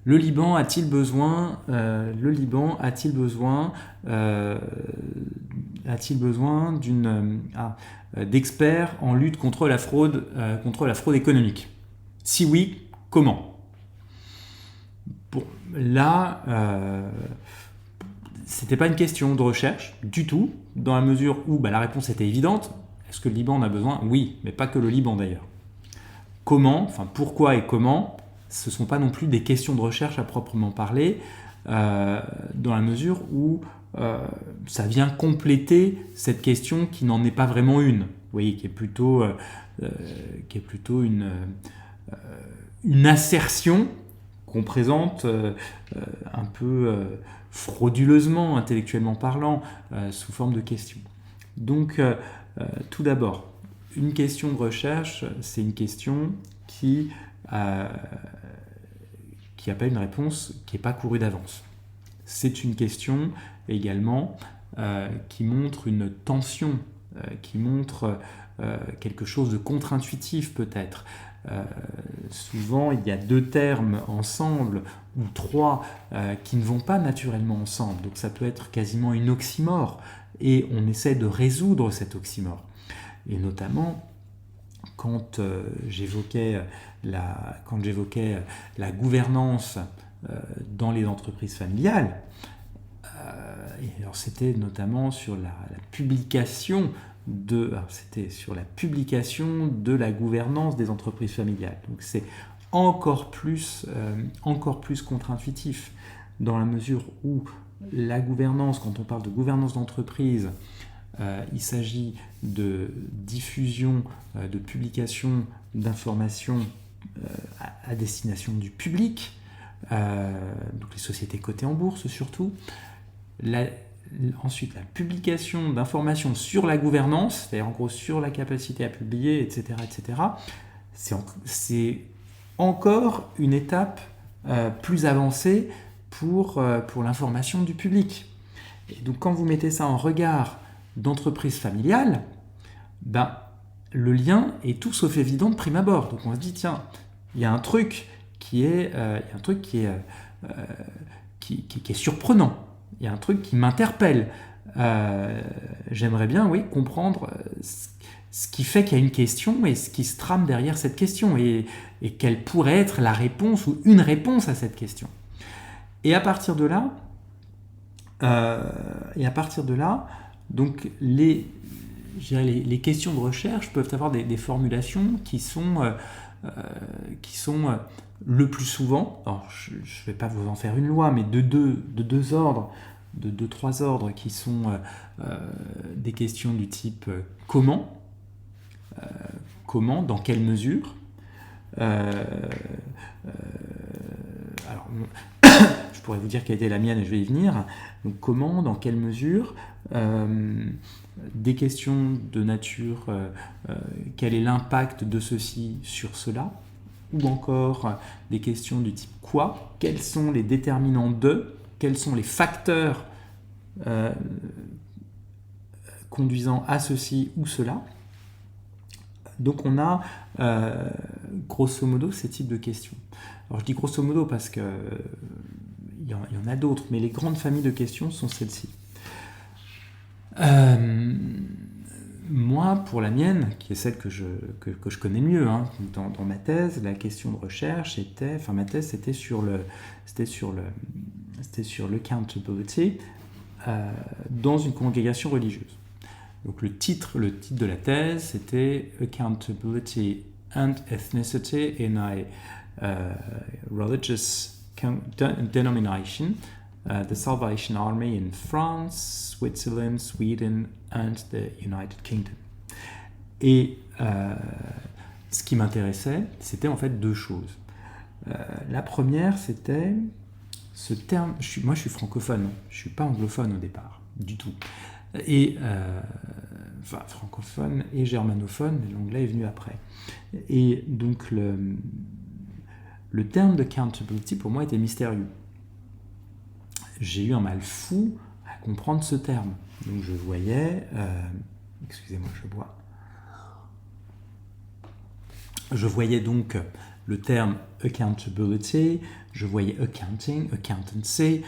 le Liban a-t-il besoin d'experts en lutte contre la fraude économique. Si oui, comment? Bon, là, c'était pas une question de recherche du tout, dans la mesure où la réponse était évidente. Est-ce que le Liban en a besoin? Oui, mais pas que le Liban d'ailleurs. Comment, enfin pourquoi et comment, ce ne sont pas non plus des questions de recherche à proprement parler, dans la mesure où ça vient compléter cette question qui n'en est pas vraiment une, vous voyez, qui est plutôt une assertion qu'on présente un peu frauduleusement, intellectuellement parlant, sous forme de question. Donc, tout d'abord, une question de recherche, c'est une question qui appelle une réponse qui n'est pas courue d'avance. C'est une question également qui montre une tension, qui montre quelque chose de contre-intuitif peut-être. Souvent, il y a deux termes ensemble, ou trois, qui ne vont pas naturellement ensemble. Donc ça peut être quasiment une oxymore, et on essaie de résoudre cet oxymore. Et notamment, quand j'évoquais la gouvernance dans les entreprises familiales, et alors c'était notamment sur la publication de la gouvernance des entreprises familiales. Donc c'est encore plus contre-intuitif, dans la mesure où la gouvernance, quand on parle de gouvernance d'entreprise, il s'agit de diffusion, de publication d'informations à destination du public, donc les sociétés cotées en bourse surtout. Ensuite, la publication d'informations sur la gouvernance, c'est-à-dire en gros sur la capacité à publier, etc., c'est encore une étape plus avancée pour l'information du public. Et donc quand vous mettez ça en regard d'entreprise familiale, le lien est tout sauf évident de prime abord. Donc on se dit, tiens, il y a un truc qui est surprenant. Il y a un truc qui m'interpelle. J'aimerais bien, comprendre ce qui fait qu'il y a une question et ce qui se trame derrière cette question et quelle pourrait être la réponse ou une réponse à cette question. Et à partir de là, donc les questions de recherche peuvent avoir des formulations qui sont le plus souvent, alors je ne vais pas vous en faire une loi, mais de trois ordres qui sont des questions du type comment, dans quelle mesure, alors je pourrais vous dire quelle était la mienne et je vais y venir. Donc comment, dans quelle mesure, des questions de nature, quel est l'impact de ceci sur cela, ou encore des questions du type quoi, quels sont les déterminants de, quels sont les facteurs conduisant à ceci ou cela. Donc on a grosso modo ces types de questions. Alors je dis grosso modo parce que il y en a d'autres, mais les grandes familles de questions sont celles-ci. Moi, pour la mienne, qui est celle que je connais le mieux, dans ma thèse, la question de recherche ma thèse c'était sur l'accountability dans une congrégation religieuse. Donc le titre de la thèse c'était Accountability and Ethnicity in a religious denomination, the Salvation Army in France, Switzerland, Sweden and the United Kingdom. Et ce qui m'intéressait, c'était en fait deux choses. La première, c'était ce terme. Moi, je suis francophone, je ne suis pas anglophone au départ, du tout. Et francophone et germanophone, mais l'anglais est venu après. Et donc le terme de accountability pour moi était mystérieux. J'ai eu un mal fou à comprendre ce terme. Donc je voyais, excusez-moi, je bois. Je voyais donc le terme accountability, je voyais accounting, accountancy.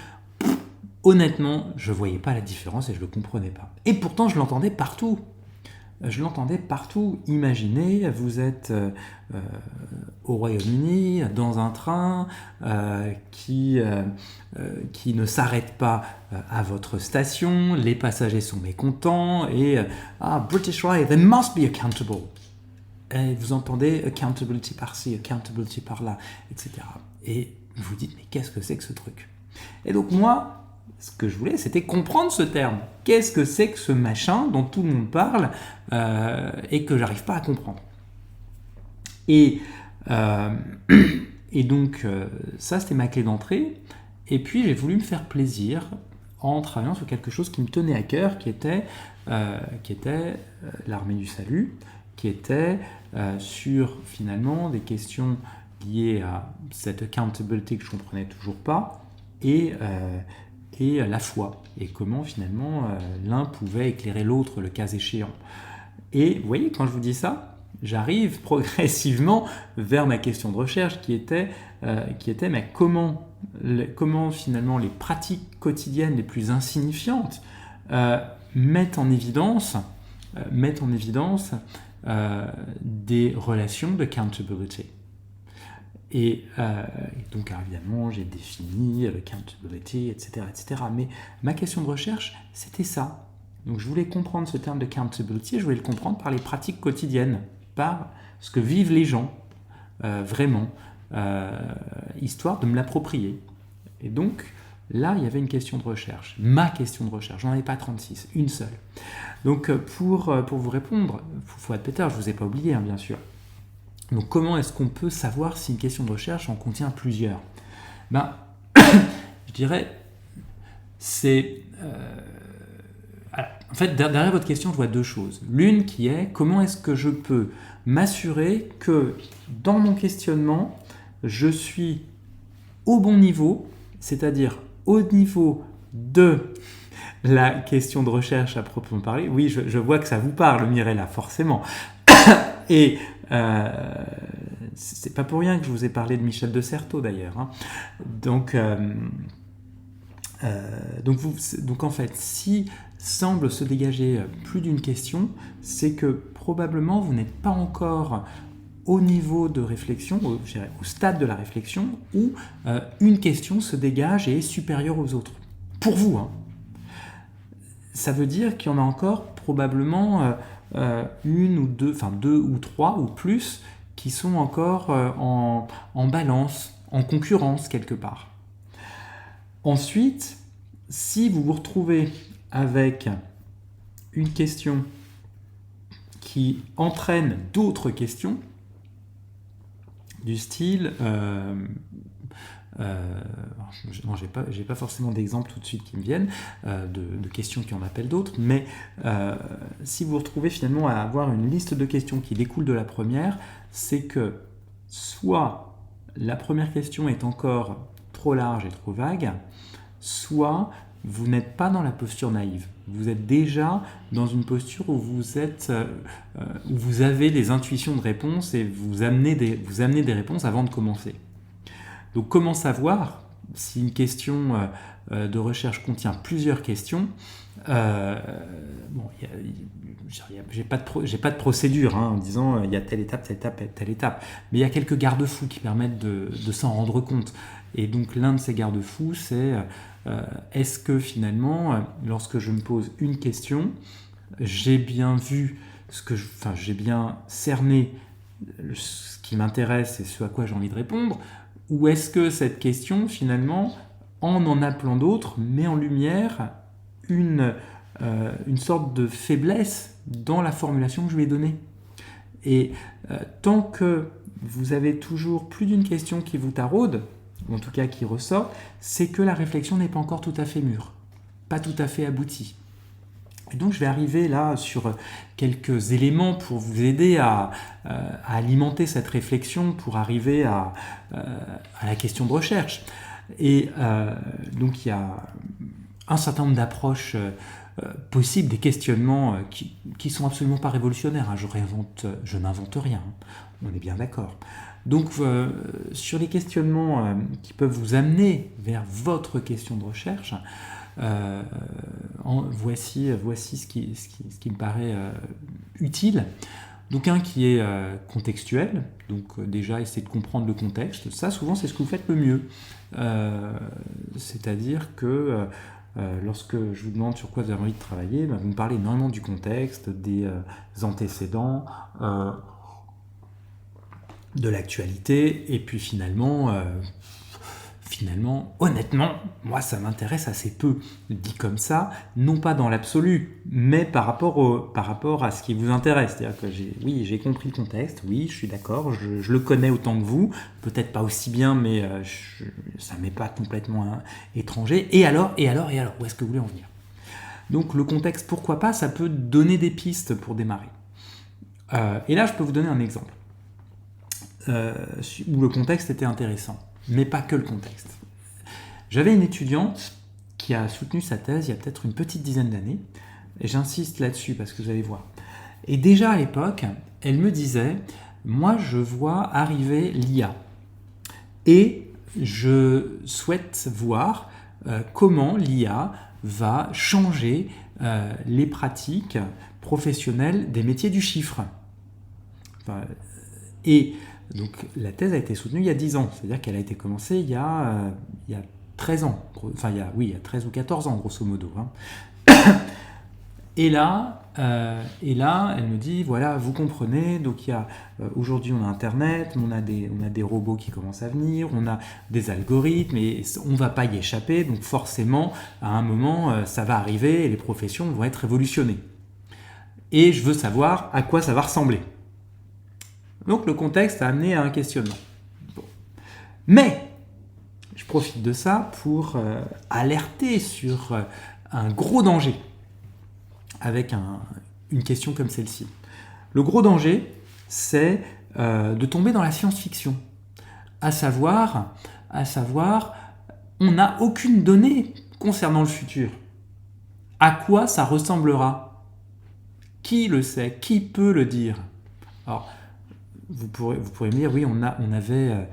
Honnêtement, je ne voyais pas la différence et je ne le comprenais pas. Et pourtant, je l'entendais partout. je l'entendais partout. Imaginez, vous êtes au Royaume-Uni, dans un train qui ne s'arrête pas à votre station, les passagers sont mécontents, et British Rail, they must be accountable. Et vous entendez accountability par-ci, accountability par-là, etc. Et vous vous dites, mais qu'est-ce que c'est que ce truc? Et donc moi, ce que je voulais, c'était comprendre ce terme. Qu'est-ce que c'est que ce machin dont tout le monde parle et que j'arrive pas à comprendre? Et donc, ça, c'était ma clé d'entrée. Et puis, j'ai voulu me faire plaisir en travaillant sur quelque chose qui me tenait à cœur, qui était l'armée du salut, qui était sur, finalement, des questions liées à cette accountability que je ne comprenais toujours pas, et la foi, et comment, finalement, l'un pouvait éclairer l'autre, le cas échéant. Et vous voyez, quand je vous dis ça, j'arrive progressivement vers ma question de recherche qui était mais comment finalement les pratiques quotidiennes les plus insignifiantes mettent en évidence des relations de accountability. Et donc évidemment j'ai défini le accountability, etc., etc. Mais ma question de recherche, c'était ça. Donc je voulais comprendre ce terme de accountability, je voulais le comprendre par les pratiques quotidiennes, par ce que vivent les gens, vraiment, histoire de me l'approprier. Et donc, là, il y avait une question de recherche, ma question de recherche, j'en avais pas 36, une seule. Donc, pour vous répondre, Fouad Peter, je ne vous ai pas oublié, hein, bien sûr. Donc, comment est-ce qu'on peut savoir si une question de recherche en contient plusieurs? Je dirais, c'est... en fait, derrière votre question, je vois deux choses. L'une qui est, comment est-ce que je peux m'assurer que dans mon questionnement, je suis au bon niveau, c'est-à-dire au niveau de la question de recherche à proprement parler. Oui, je vois que ça vous parle, Mirella, forcément. Et c'est pas pour rien que je vous ai parlé de Michel de Certeau, d'ailleurs. Hein. Donc en fait, si semble se dégager plus d'une question, c'est que probablement vous n'êtes pas encore au niveau de réflexion, au stade de la réflexion, où une question se dégage et est supérieure aux autres. Pour vous, hein. Ça veut dire qu'il y en a encore probablement une ou deux, enfin deux ou trois ou plus, qui sont encore en balance, en concurrence quelque part. Ensuite, si vous vous retrouvez avec une question qui entraîne d'autres questions, du style, non, j'ai pas forcément d'exemple tout de suite qui me viennent, de questions qui en appellent d'autres, mais si vous vous retrouvez finalement à avoir une liste de questions qui découle de la première, c'est que soit la première question est encore trop large et trop vague, soit vous n'êtes pas dans la posture naïve. Vous êtes déjà dans une posture où vous avez des intuitions de réponse et vous amenez des réponses avant de commencer. Donc comment savoir si une question de recherche contient plusieurs questions? J'ai pas de procédure en disant il y a telle étape, telle étape. Mais il y a quelques garde-fous qui permettent de s'en rendre compte. Et donc l'un de ces garde-fous, c'est est-ce que finalement, lorsque je me pose une question, j'ai bien vu j'ai bien cerné ce qui m'intéresse et ce à quoi j'ai envie de répondre, ou est-ce que cette question, finalement, en appelant d'autres, met en lumière une sorte de faiblesse dans la formulation que je lui ai donnée? Et tant que vous avez toujours plus d'une question qui vous taraude, ou en tout cas qui ressort, c'est que la réflexion n'est pas encore tout à fait mûre, pas tout à fait aboutie. Et donc je vais arriver là sur quelques éléments pour vous aider à alimenter cette réflexion pour arriver à la question de recherche. Et donc il y a un certain nombre d'approches possibles, des questionnements qui sont absolument pas révolutionnaires. Hein. Je n'invente rien, on est bien d'accord. Donc sur les questionnements qui peuvent vous amener vers votre question de recherche, Voici ce qui me paraît utile. Donc un qui est contextuel, donc déjà essayer de comprendre le contexte. Ça, souvent, c'est ce que vous faites le mieux. C'est-à-dire que lorsque je vous demande sur quoi vous avez envie de travailler, vous me parlez énormément du contexte, des antécédents, de l'actualité, et puis finalement, honnêtement, moi ça m'intéresse assez peu, dit comme ça, non pas dans l'absolu, mais par rapport à ce qui vous intéresse. C'est-à-dire que j'ai compris le contexte, oui, je suis d'accord, je le connais autant que vous, peut-être pas aussi bien, mais ça ne m'est pas complètement étranger. Et alors, où est-ce que vous voulez en venir? Donc le contexte, pourquoi pas, ça peut donner des pistes pour démarrer. Et là, je peux vous donner un exemple où le contexte était intéressant, mais pas que le contexte. J'avais une étudiante qui a soutenu sa thèse il y a peut-être une petite dizaine d'années, et j'insiste là-dessus parce que vous allez voir. Et déjà à l'époque, elle me disait, moi je vois arriver l'IA, et je souhaite voir comment l'IA va changer les pratiques professionnelles des métiers du chiffre. Et donc la thèse a été soutenue il y a 10 ans, c'est-à-dire qu'elle a été commencée il y a 13 ans, enfin il y a 13 ou 14 ans grosso modo. Et là, elle me dit, voilà, vous comprenez, donc aujourd'hui on a Internet, on a des robots qui commencent à venir, on a des algorithmes, et on ne va pas y échapper, donc forcément, à un moment, ça va arriver et les professions vont être révolutionnées. Et je veux savoir à quoi ça va ressembler. Donc le contexte a amené à un questionnement. Bon. Mais, je profite de ça pour alerter sur un gros danger avec une question comme celle-ci. Le gros danger, c'est de tomber dans la science-fiction. À savoir, on n'a aucune donnée concernant le futur. À quoi ça ressemblera? Qui le sait? Qui peut le dire? Alors, vous pourrez me dire, oui, on avait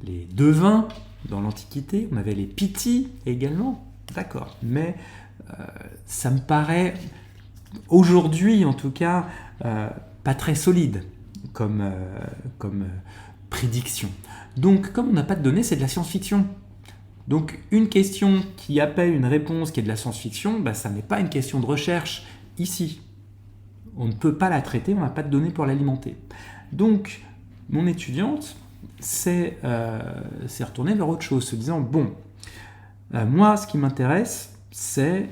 les devins dans l'Antiquité, on avait les Pythie également, d'accord, mais ça me paraît, aujourd'hui en tout cas, pas très solide comme prédiction. Donc, comme on n'a pas de données, c'est de la science-fiction. Donc, une question qui appelle une réponse qui est de la science-fiction, ça n'est pas une question de recherche ici. On ne peut pas la traiter, on n'a pas de données pour l'alimenter. Donc, mon étudiante s'est retournée vers autre chose, se disant, bon, moi, ce qui m'intéresse, c'est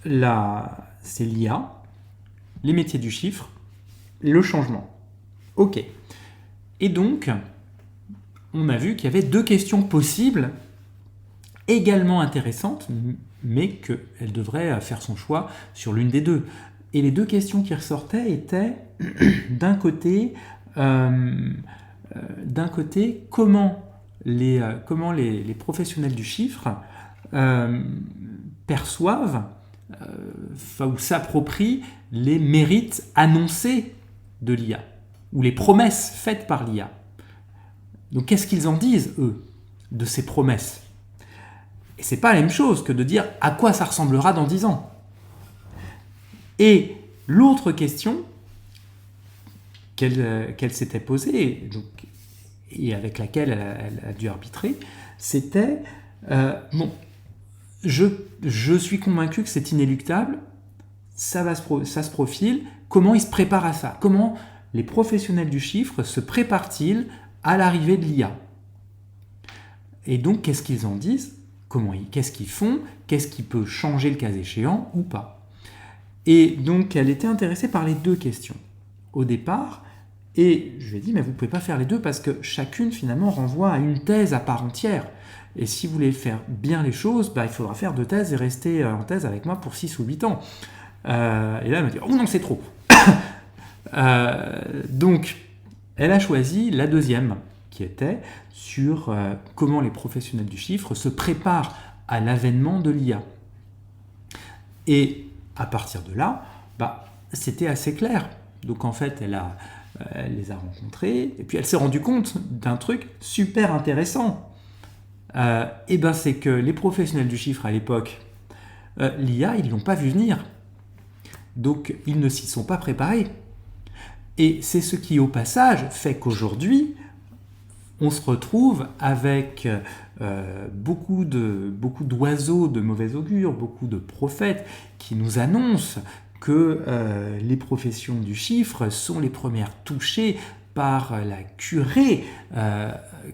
l'IA, les métiers du chiffre, le changement. Ok. Et donc, on a vu qu'il y avait deux questions possibles, également intéressantes, mais qu'elle devrait faire son choix sur l'une des deux. Et les deux questions qui ressortaient étaient, d'un côté, comment les professionnels du chiffre perçoivent ou s'approprient les mérites annoncés de l'IA, ou les promesses faites par l'IA. Donc qu'est-ce qu'ils en disent, eux, de ces promesses? Et c'est pas la même chose que de dire à quoi ça ressemblera dans 10 ans. Et l'autre question qu'elle s'était posée, et avec laquelle elle a dû arbitrer, c'était bon, je suis convaincu que c'est inéluctable, ça se profile, comment ils se préparent à ça? Comment les professionnels du chiffre se préparent-ils à l'arrivée de l'IA? Et donc, qu'est-ce qu'ils en disent? Qu'est-ce qu'ils font? Qu'est-ce qui peut changer le cas échéant ou pas? Et donc, elle était intéressée par les deux questions au départ, et je lui ai dit, mais vous ne pouvez pas faire les deux parce que chacune, finalement, renvoie à une thèse à part entière. Et si vous voulez faire bien les choses, il faudra faire 2 thèses et rester en thèse avec moi pour 6 ou 8 ans. Et là, elle m'a dit, oh non, c'est trop. Donc, elle a choisi la deuxième, qui était sur comment les professionnels du chiffre se préparent à l'avènement de l'IA. Et à partir de là, c'était assez clair. Donc en fait, elle les a rencontrés, et puis elle s'est rendue compte d'un truc super intéressant. C'est que les professionnels du chiffre à l'époque, l'IA, ils ne l'ont pas vu venir. Donc, ils ne s'y sont pas préparés. Et c'est ce qui, au passage, fait qu'aujourd'hui, on se retrouve avec beaucoup d'oiseaux de mauvais augure, beaucoup de prophètes qui nous annoncent que les professions du chiffre sont les premières touchées par la curée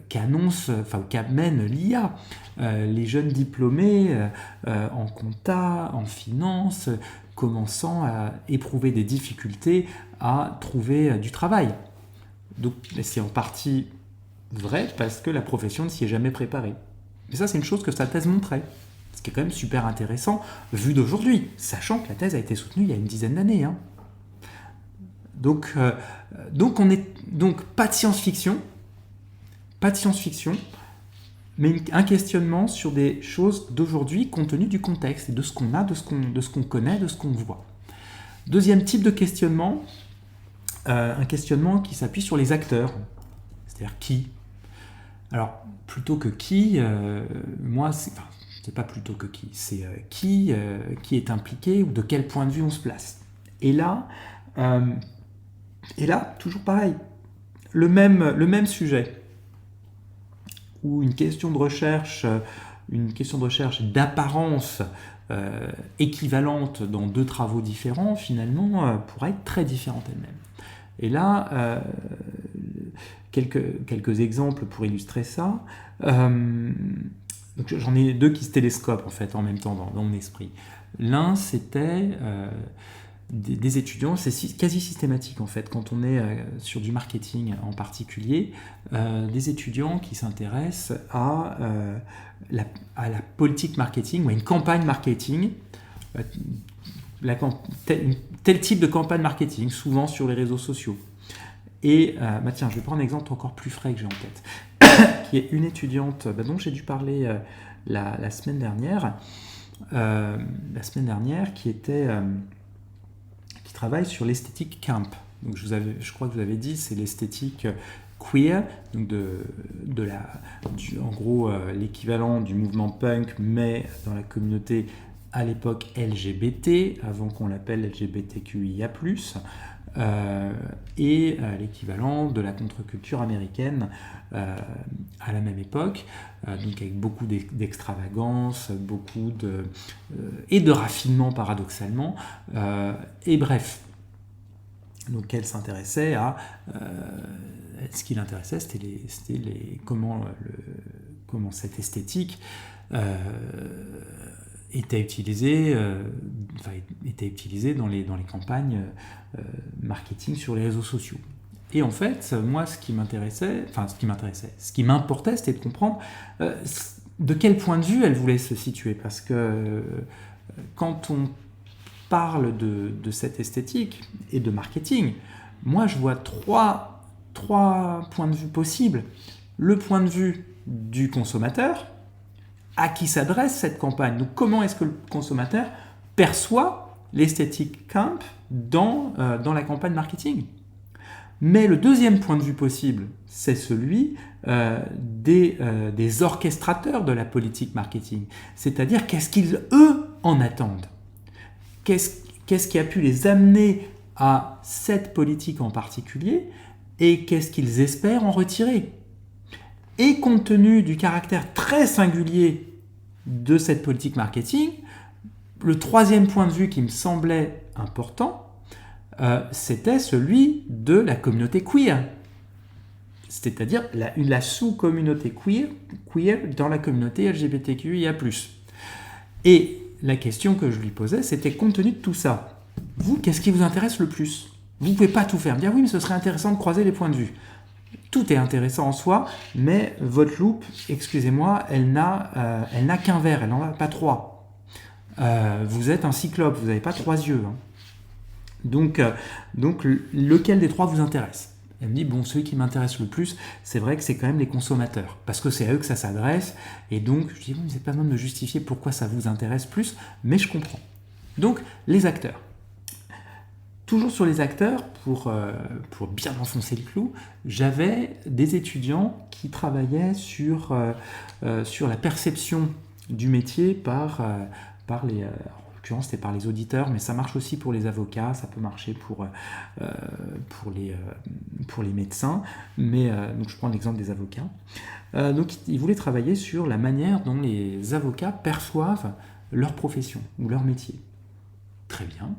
qu'amène l'IA. Les jeunes diplômés en compta, en finance, commençant à éprouver des difficultés à trouver du travail. Donc c'est en partie vrai parce que la profession ne s'y est jamais préparée. Mais ça, c'est une chose que sa thèse montrait. Ce qui est quand même super intéressant vu d'aujourd'hui, sachant que la thèse a été soutenue il y a une dizaine d'années. Hein. Donc pas de science-fiction, mais un questionnement sur des choses d'aujourd'hui compte tenu du contexte et de ce qu'on a, de ce qu'on connaît, de ce qu'on voit. Deuxième type de questionnement, un questionnement qui s'appuie sur les acteurs, c'est-à-dire qui. Alors, plutôt que qui, c'est pas plutôt que qui, c'est qui est impliqué ou de quel point de vue on se place. Et là, toujours pareil, le même sujet, où une question de recherche d'apparence équivalente dans deux travaux différents, finalement, pourrait être très différente elle-même. Et là, quelques exemples pour illustrer ça. Donc j'en ai deux qui se télescopent en fait en même temps dans mon esprit. L'un, c'était des étudiants, c'est quasi systématique en fait, quand on est sur du marketing en particulier, des étudiants qui s'intéressent à la politique marketing ou à une campagne marketing, tel type de campagne marketing, souvent sur les réseaux sociaux. Et tiens, je vais prendre un exemple encore plus frais que j'ai en tête, qui est une étudiante dont j'ai dû parler la semaine dernière, qui travaille sur l'esthétique camp. Donc je crois que vous avez dit, c'est l'esthétique queer, donc en gros l'équivalent du mouvement punk, mais dans la communauté à l'époque LGBT, avant qu'on l'appelle LGBTQIA+, et l'équivalent de la contre-culture américaine à la même époque, donc avec beaucoup d'extravagance, et de raffinement paradoxalement, et bref. Donc elle s'intéressait à... ce qui l'intéressait, c'était comment cette esthétique était utilisée dans les campagnes marketing sur les réseaux sociaux. Et en fait, moi, ce qui m'importait, c'était de comprendre de quel point de vue elle voulait se situer. Parce que quand on parle de cette esthétique et de marketing, moi, je vois trois points de vue possibles. Le point de vue du consommateur, à qui s'adresse cette campagne. Donc, comment est-ce que le consommateur perçoit l'esthétique camp dans la campagne marketing? Mais le deuxième point de vue possible, c'est celui des orchestrateurs de la politique marketing. C'est-à-dire, qu'est-ce qu'ils, eux, en attendent? Qu'est-ce qui a pu les amener à cette politique en particulier et qu'est-ce qu'ils espèrent en retirer? Et compte tenu du caractère très singulier de cette politique marketing, le troisième point de vue qui me semblait important, c'était celui de la communauté queer. C'est-à-dire la sous-communauté queer dans la communauté LGBTQIA+. Et la question que je lui posais, c'était compte tenu de tout ça, vous, qu'est-ce qui vous intéresse le plus? Vous ne pouvez pas tout faire. Me dire oui, mais ce serait intéressant de croiser les points de vue. Tout est intéressant en soi, mais votre loupe, excusez-moi, elle n'a qu'un verre, elle n'en a pas trois. Vous êtes un cyclope, vous n'avez pas trois yeux. Hein. Donc, lequel des trois vous intéresse? Elle me dit, bon, celui qui m'intéresse le plus, c'est vrai que c'est quand même les consommateurs, parce que c'est à eux que ça s'adresse, et donc, je dis, bon, c'est pas besoin de me justifier pourquoi ça vous intéresse plus, mais je comprends. Donc, les acteurs. Toujours sur les acteurs, pour bien enfoncer le clou, j'avais des étudiants qui travaillaient sur la perception du métier par les... en l'occurrence, c'était par les auditeurs, mais ça marche aussi pour les avocats, ça peut marcher pour les médecins. Donc je prends l'exemple des avocats. Donc ils voulaient travailler sur la manière dont les avocats perçoivent leur profession ou leur métier. Très bien.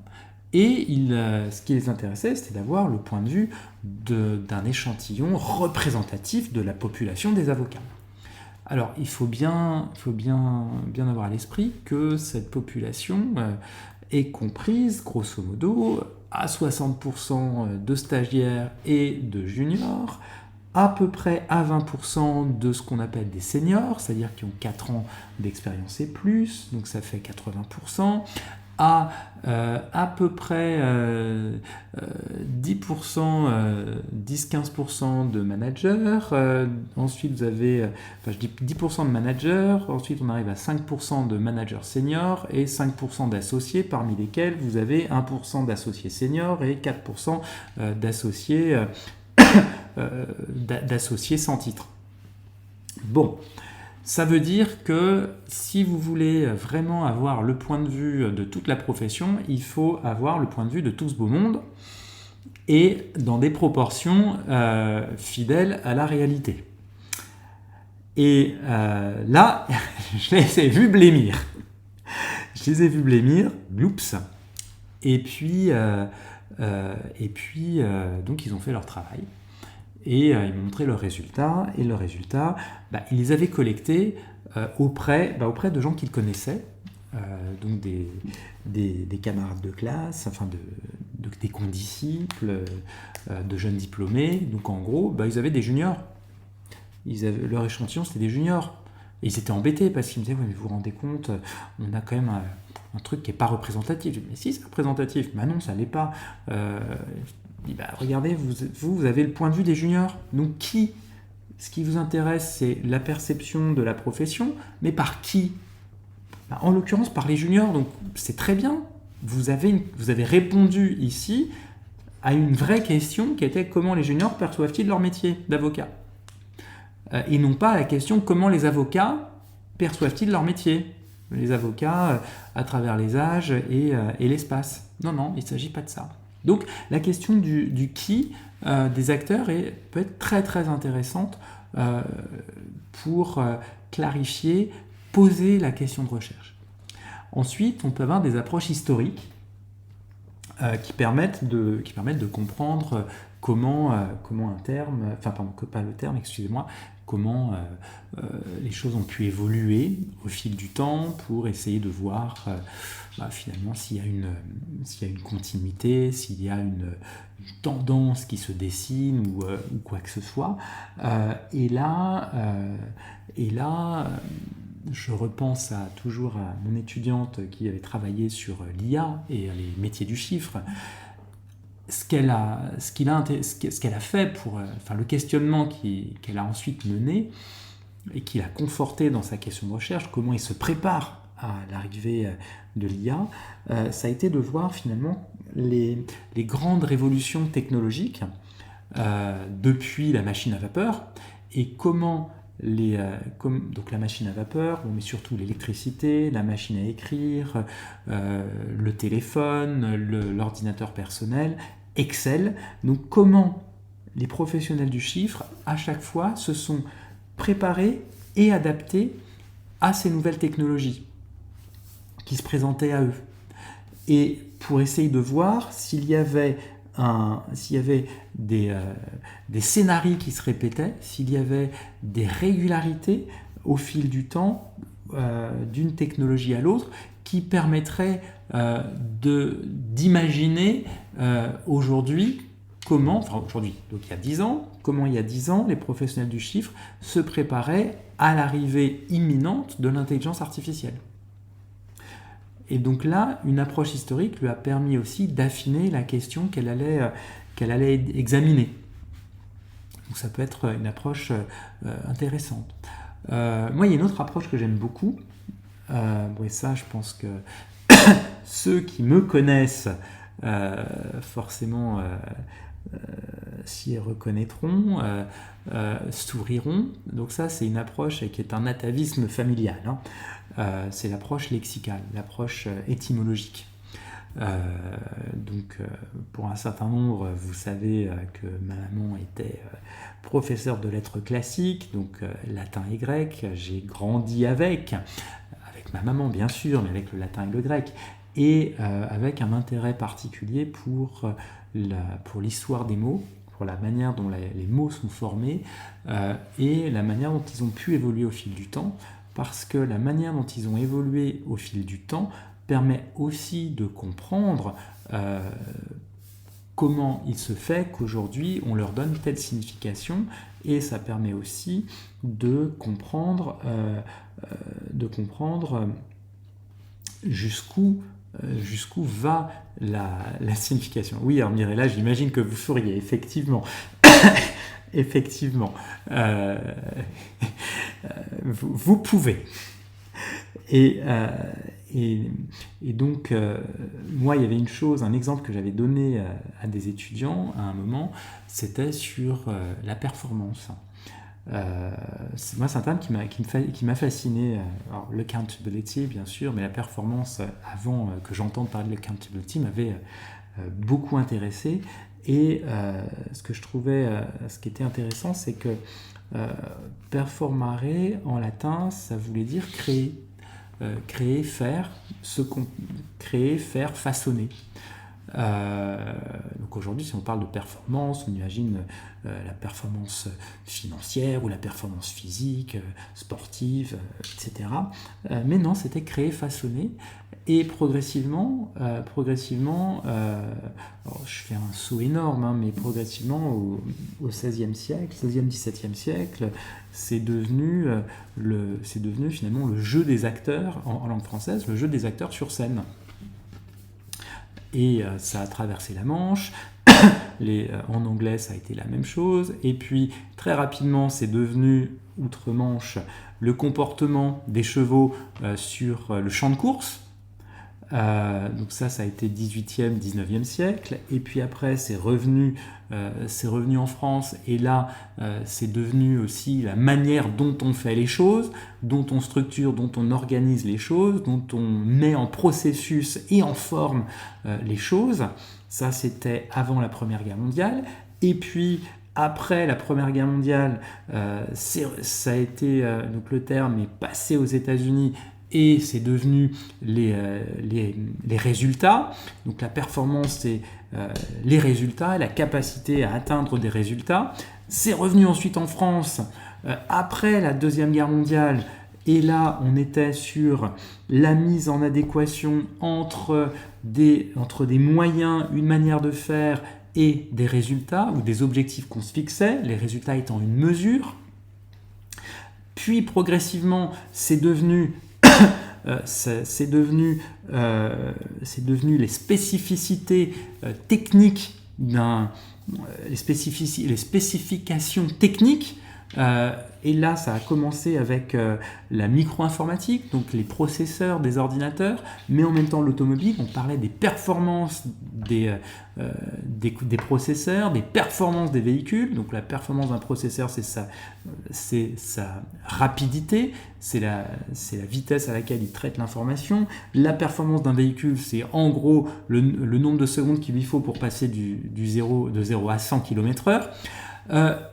Et ce qui les intéressait, c'était d'avoir le point de vue d'un échantillon représentatif de la population des avocats. Alors, il faut bien avoir à l'esprit que cette population est comprise, grosso modo, à 60% de stagiaires et de juniors, à peu près à 20% de ce qu'on appelle des seniors, c'est-à-dire qui ont 4 ans d'expérience et plus, donc ça fait 80%, à peu près 10%, 10-15% de managers, ensuite vous avez, je dis 10% de managers, ensuite on arrive à 5% de managers seniors et 5% d'associés, parmi lesquels vous avez 1% d'associés seniors et 4% d'associés sans titre. Bon. Ça veut dire que si vous voulez vraiment avoir le point de vue de toute la profession, il faut avoir le point de vue de tout ce beau monde et dans des proportions fidèles à la réalité. Et là, je les ai vus blêmir. Gloops. Et puis donc ils ont fait leur travail. Et ils m'ont montré leurs résultats, et leurs résultats, ils les avaient collectés auprès de gens qu'ils connaissaient, donc des camarades de classe, enfin des condisciples, de jeunes diplômés. Donc en gros, ils avaient des juniors. Leur échantillon, c'était des juniors. Et ils étaient embêtés parce qu'ils me disaient, ouais, mais vous vous rendez compte, on a quand même un truc qui n'est pas représentatif. Je dis, mais si, c'est représentatif. Non, ça ne l'est pas. Je dis, regardez, vous avez le point de vue des juniors. Donc ce qui vous intéresse, c'est la perception de la profession, mais par qui ? En l'occurrence, par les juniors. Donc c'est très bien. Vous avez répondu ici à une vraie question qui était comment les juniors perçoivent-ils leur métier d'avocat ? Et non pas à la question comment les avocats perçoivent-ils leur métier ? Les avocats à travers les âges et l'espace. Non, il ne s'agit pas de ça. Donc la question du qui des acteurs peut être très très intéressante pour clarifier, poser la question de recherche. Ensuite, on peut avoir des approches historiques qui permettent de comprendre comment un terme, comment les choses ont pu évoluer au fil du temps pour essayer de voir finalement s'il y a une continuité, s'il y a une tendance qui se dessine ou quoi que ce soit. Et là, je repense toujours à mon étudiante qui avait travaillé sur l'IA et les métiers du chiffre. Ce qu'elle a fait pour le questionnement qu'elle a ensuite mené et qui l'a conforté dans sa question de recherche, comment il se prépare à l'arrivée de l'IA, ça a été de voir finalement les grandes révolutions technologiques depuis la machine à vapeur et comment donc la machine à vapeur, mais surtout l'électricité, la machine à écrire, le téléphone, l'ordinateur personnel, Excel. Donc comment les professionnels du chiffre, à chaque fois, se sont préparés et adaptés à ces nouvelles technologies qui se présentaient à eux. Et pour essayer de voir s'il y avait des scénarios qui se répétaient, s'il y avait des régularités au fil du temps d'une technologie à l'autre qui permettraient d'imaginer aujourd'hui, donc il y a 10 ans, comment il y a 10 ans, les professionnels du chiffre se préparaient à l'arrivée imminente de l'intelligence artificielle. Et donc là, une approche historique lui a permis aussi d'affiner la question qu'elle allait examiner. Donc ça peut être une approche intéressante. Moi, il y a une autre approche que j'aime beaucoup. Et ça, je pense que ceux qui me connaissent forcément s'y reconnaîtront, souriront. Donc ça, c'est une approche qui est un atavisme familial. C'est l'approche lexicale, l'approche étymologique. Donc, pour un certain nombre, vous savez que ma maman était professeure de lettres classiques, donc latin et grec. J'ai grandi avec ma maman bien sûr, mais avec le latin et le grec, et avec un intérêt particulier pour l'histoire des mots, pour la manière dont les mots sont formés et la manière dont ils ont pu évoluer au fil du temps, parce que la manière dont ils ont évolué au fil du temps permet aussi de comprendre comment il se fait qu'aujourd'hui on leur donne telle signification, et ça permet aussi de comprendre jusqu'où va la signification. Oui, alors Mirella, j'imagine que vous souriez, effectivement. Effectivement. Vous pouvez. Et donc, moi, il y avait une chose, un exemple que j'avais donné à des étudiants à un moment, c'était sur la performance. Moi, c'est un terme qui m'a fasciné. Alors, l'accountability, bien sûr, mais la performance, avant que j'entende parler de l'accountability, m'avait beaucoup intéressé. Et ce que je trouvais, ce qui était intéressant, c'est que performare, en latin, ça voulait dire créer. Créer, faire, créer, faire, façonner. Donc aujourd'hui, si on parle de performance, on imagine la performance financière ou la performance physique, sportive, etc. Mais non, c'était créer, façonner. Et progressivement, alors je fais un saut énorme, mais progressivement au XVIe siècle, XVIe-XVIIe siècle, c'est devenu finalement le jeu des acteurs, en langue française, le jeu des acteurs sur scène. Et ça a traversé la Manche. En anglais, ça a été la même chose. Et puis, très rapidement, c'est devenu, outre-Manche, le comportement des chevaux sur le champ de course. Donc ça a été 18e, 19e siècle. Et puis après, c'est revenu en France. Et là, c'est devenu aussi la manière dont on fait les choses, dont on structure, dont on organise les choses, dont on met en processus et en forme les choses. Ça, c'était avant la Première Guerre mondiale. Et puis, après la Première Guerre mondiale, ça a été, donc le terme est passé aux États-Unis, et c'est devenu les résultats. Donc la performance, c'est les résultats et la capacité à atteindre des résultats. C'est revenu ensuite en France après la Deuxième Guerre mondiale. Et là, on était sur la mise en adéquation entre des moyens, une manière de faire et des résultats ou des objectifs qu'on se fixait, les résultats étant une mesure. Puis progressivement, c'est devenu les spécificités techniques les spécifications techniques. Et là, ça a commencé avec la micro-informatique, donc les processeurs des ordinateurs, mais en même temps l'automobile. On parlait des performances des processeurs, des performances des véhicules. Donc la performance d'un processeur, c'est sa rapidité, c'est la vitesse à laquelle il traite l'information. La performance d'un véhicule, c'est en gros le nombre de secondes qu'il lui faut pour passer de 0 à 100 km/h.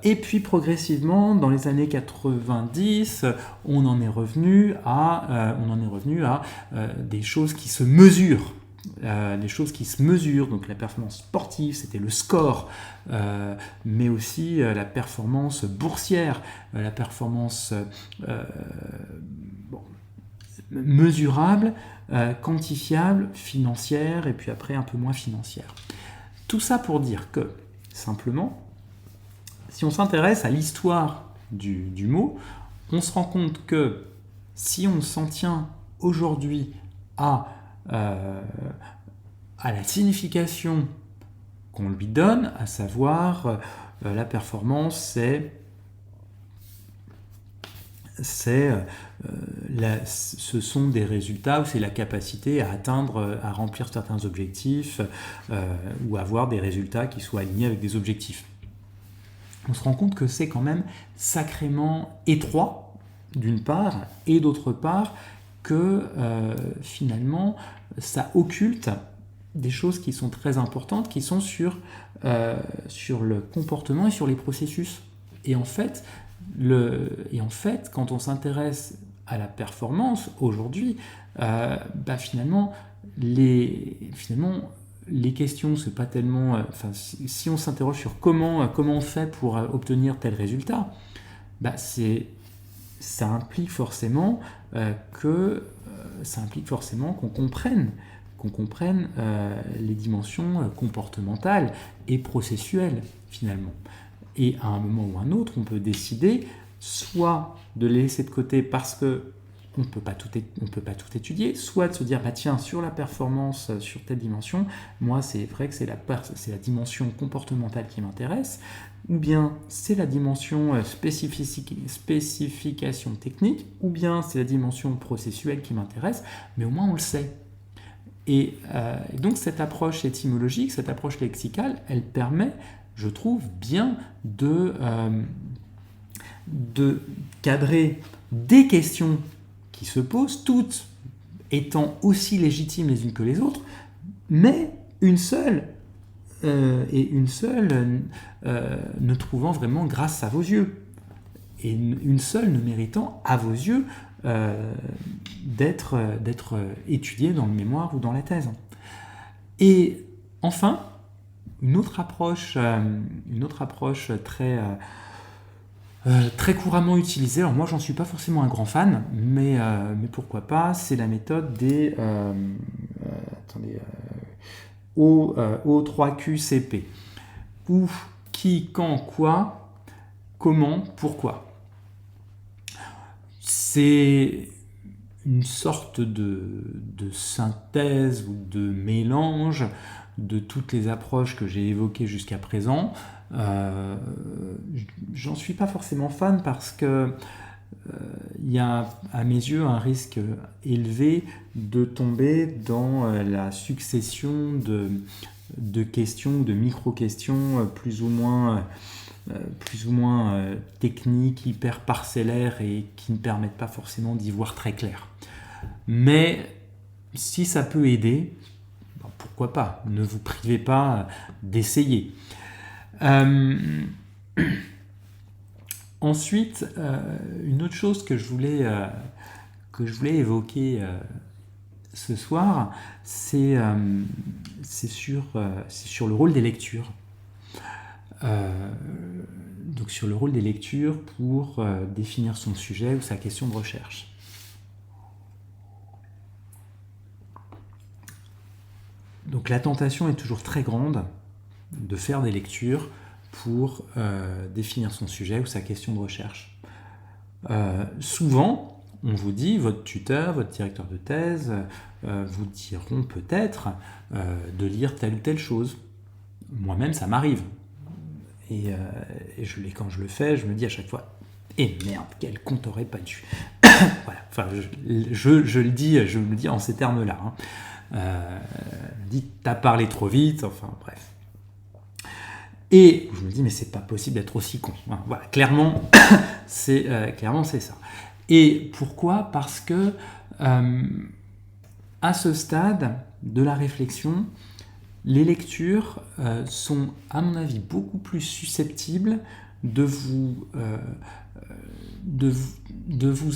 Et puis progressivement, dans les années 90, on en est revenu à des choses qui se mesurent. Donc la performance sportive, c'était le score, mais aussi la performance boursière, la performance mesurable, quantifiable, financière, et puis après un peu moins financière. Tout ça pour dire que, simplement, si on s'intéresse à l'histoire du mot, on se rend compte que si on s'en tient aujourd'hui à la signification qu'on lui donne, à savoir la performance, ce sont des résultats ou c'est la capacité à atteindre, à remplir certains objectifs ou avoir des résultats qui soient alignés avec des objectifs. On se rend compte que c'est quand même sacrément étroit, d'une part, et d'autre part, que finalement, ça occulte des choses qui sont très importantes, qui sont sur le comportement et sur les processus. Et en fait, quand on s'intéresse à la performance aujourd'hui, finalement, les questions, c'est pas tellement. Si on s'interroge sur comment on fait pour obtenir tel résultat, ça implique forcément qu'on comprenne les dimensions comportementales et processuelles finalement. Et à un moment ou un autre, on peut décider soit de les laisser de côté parce que on ne peut pas tout étudier, soit de se dire, tiens, sur la performance, sur telle dimension, moi c'est vrai que c'est la dimension comportementale qui m'intéresse, ou bien c'est la dimension spécification technique, ou bien c'est la dimension processuelle qui m'intéresse, mais au moins on le sait. Et donc cette approche étymologique, cette approche lexicale, elle permet, je trouve, bien de cadrer des questions qui se posent, toutes étant aussi légitimes les unes que les autres, mais une seule ne trouvant vraiment grâce à vos yeux, et une seule ne méritant à vos yeux d'être étudiée dans le mémoire ou dans la thèse. Et enfin, une autre approche très couramment utilisée, alors moi j'en suis pas forcément un grand fan, mais pourquoi pas, c'est la méthode des O3QCP. Où, qui, quand, quoi, comment, pourquoi. C'est une sorte de synthèse ou de mélange de toutes les approches que j'ai évoquées jusqu'à présent. J'en suis pas forcément fan parce que il y a à mes yeux un risque élevé de tomber dans la succession de questions, de micro-questions plus ou moins techniques, hyper parcellaires et qui ne permettent pas forcément d'y voir très clair. Mais si ça peut aider, pourquoi pas, ne vous privez pas d'essayer. Ensuite, une autre chose que je voulais évoquer ce soir, c'est sur le rôle des lectures. Donc sur le rôle des lectures pour définir son sujet ou sa question de recherche. Donc la tentation est toujours très grande de faire des lectures pour définir son sujet ou sa question de recherche. Souvent, on vous dit, votre tuteur, votre directeur de thèse vous diront peut-être de lire telle ou telle chose. Moi-même, ça m'arrive. Et quand je le fais, je me dis à chaque fois, merde, quel con t'aurais pas dû. Voilà. Enfin, je le dis, je me dis en ces termes-là. Dit, t'as parlé trop vite, enfin bref. Et je me dis, mais c'est pas possible d'être aussi con. Voilà, clairement, c'est ça. Et pourquoi ? Parce que à ce stade de la réflexion, les lectures sont, à mon avis, beaucoup plus susceptibles de vous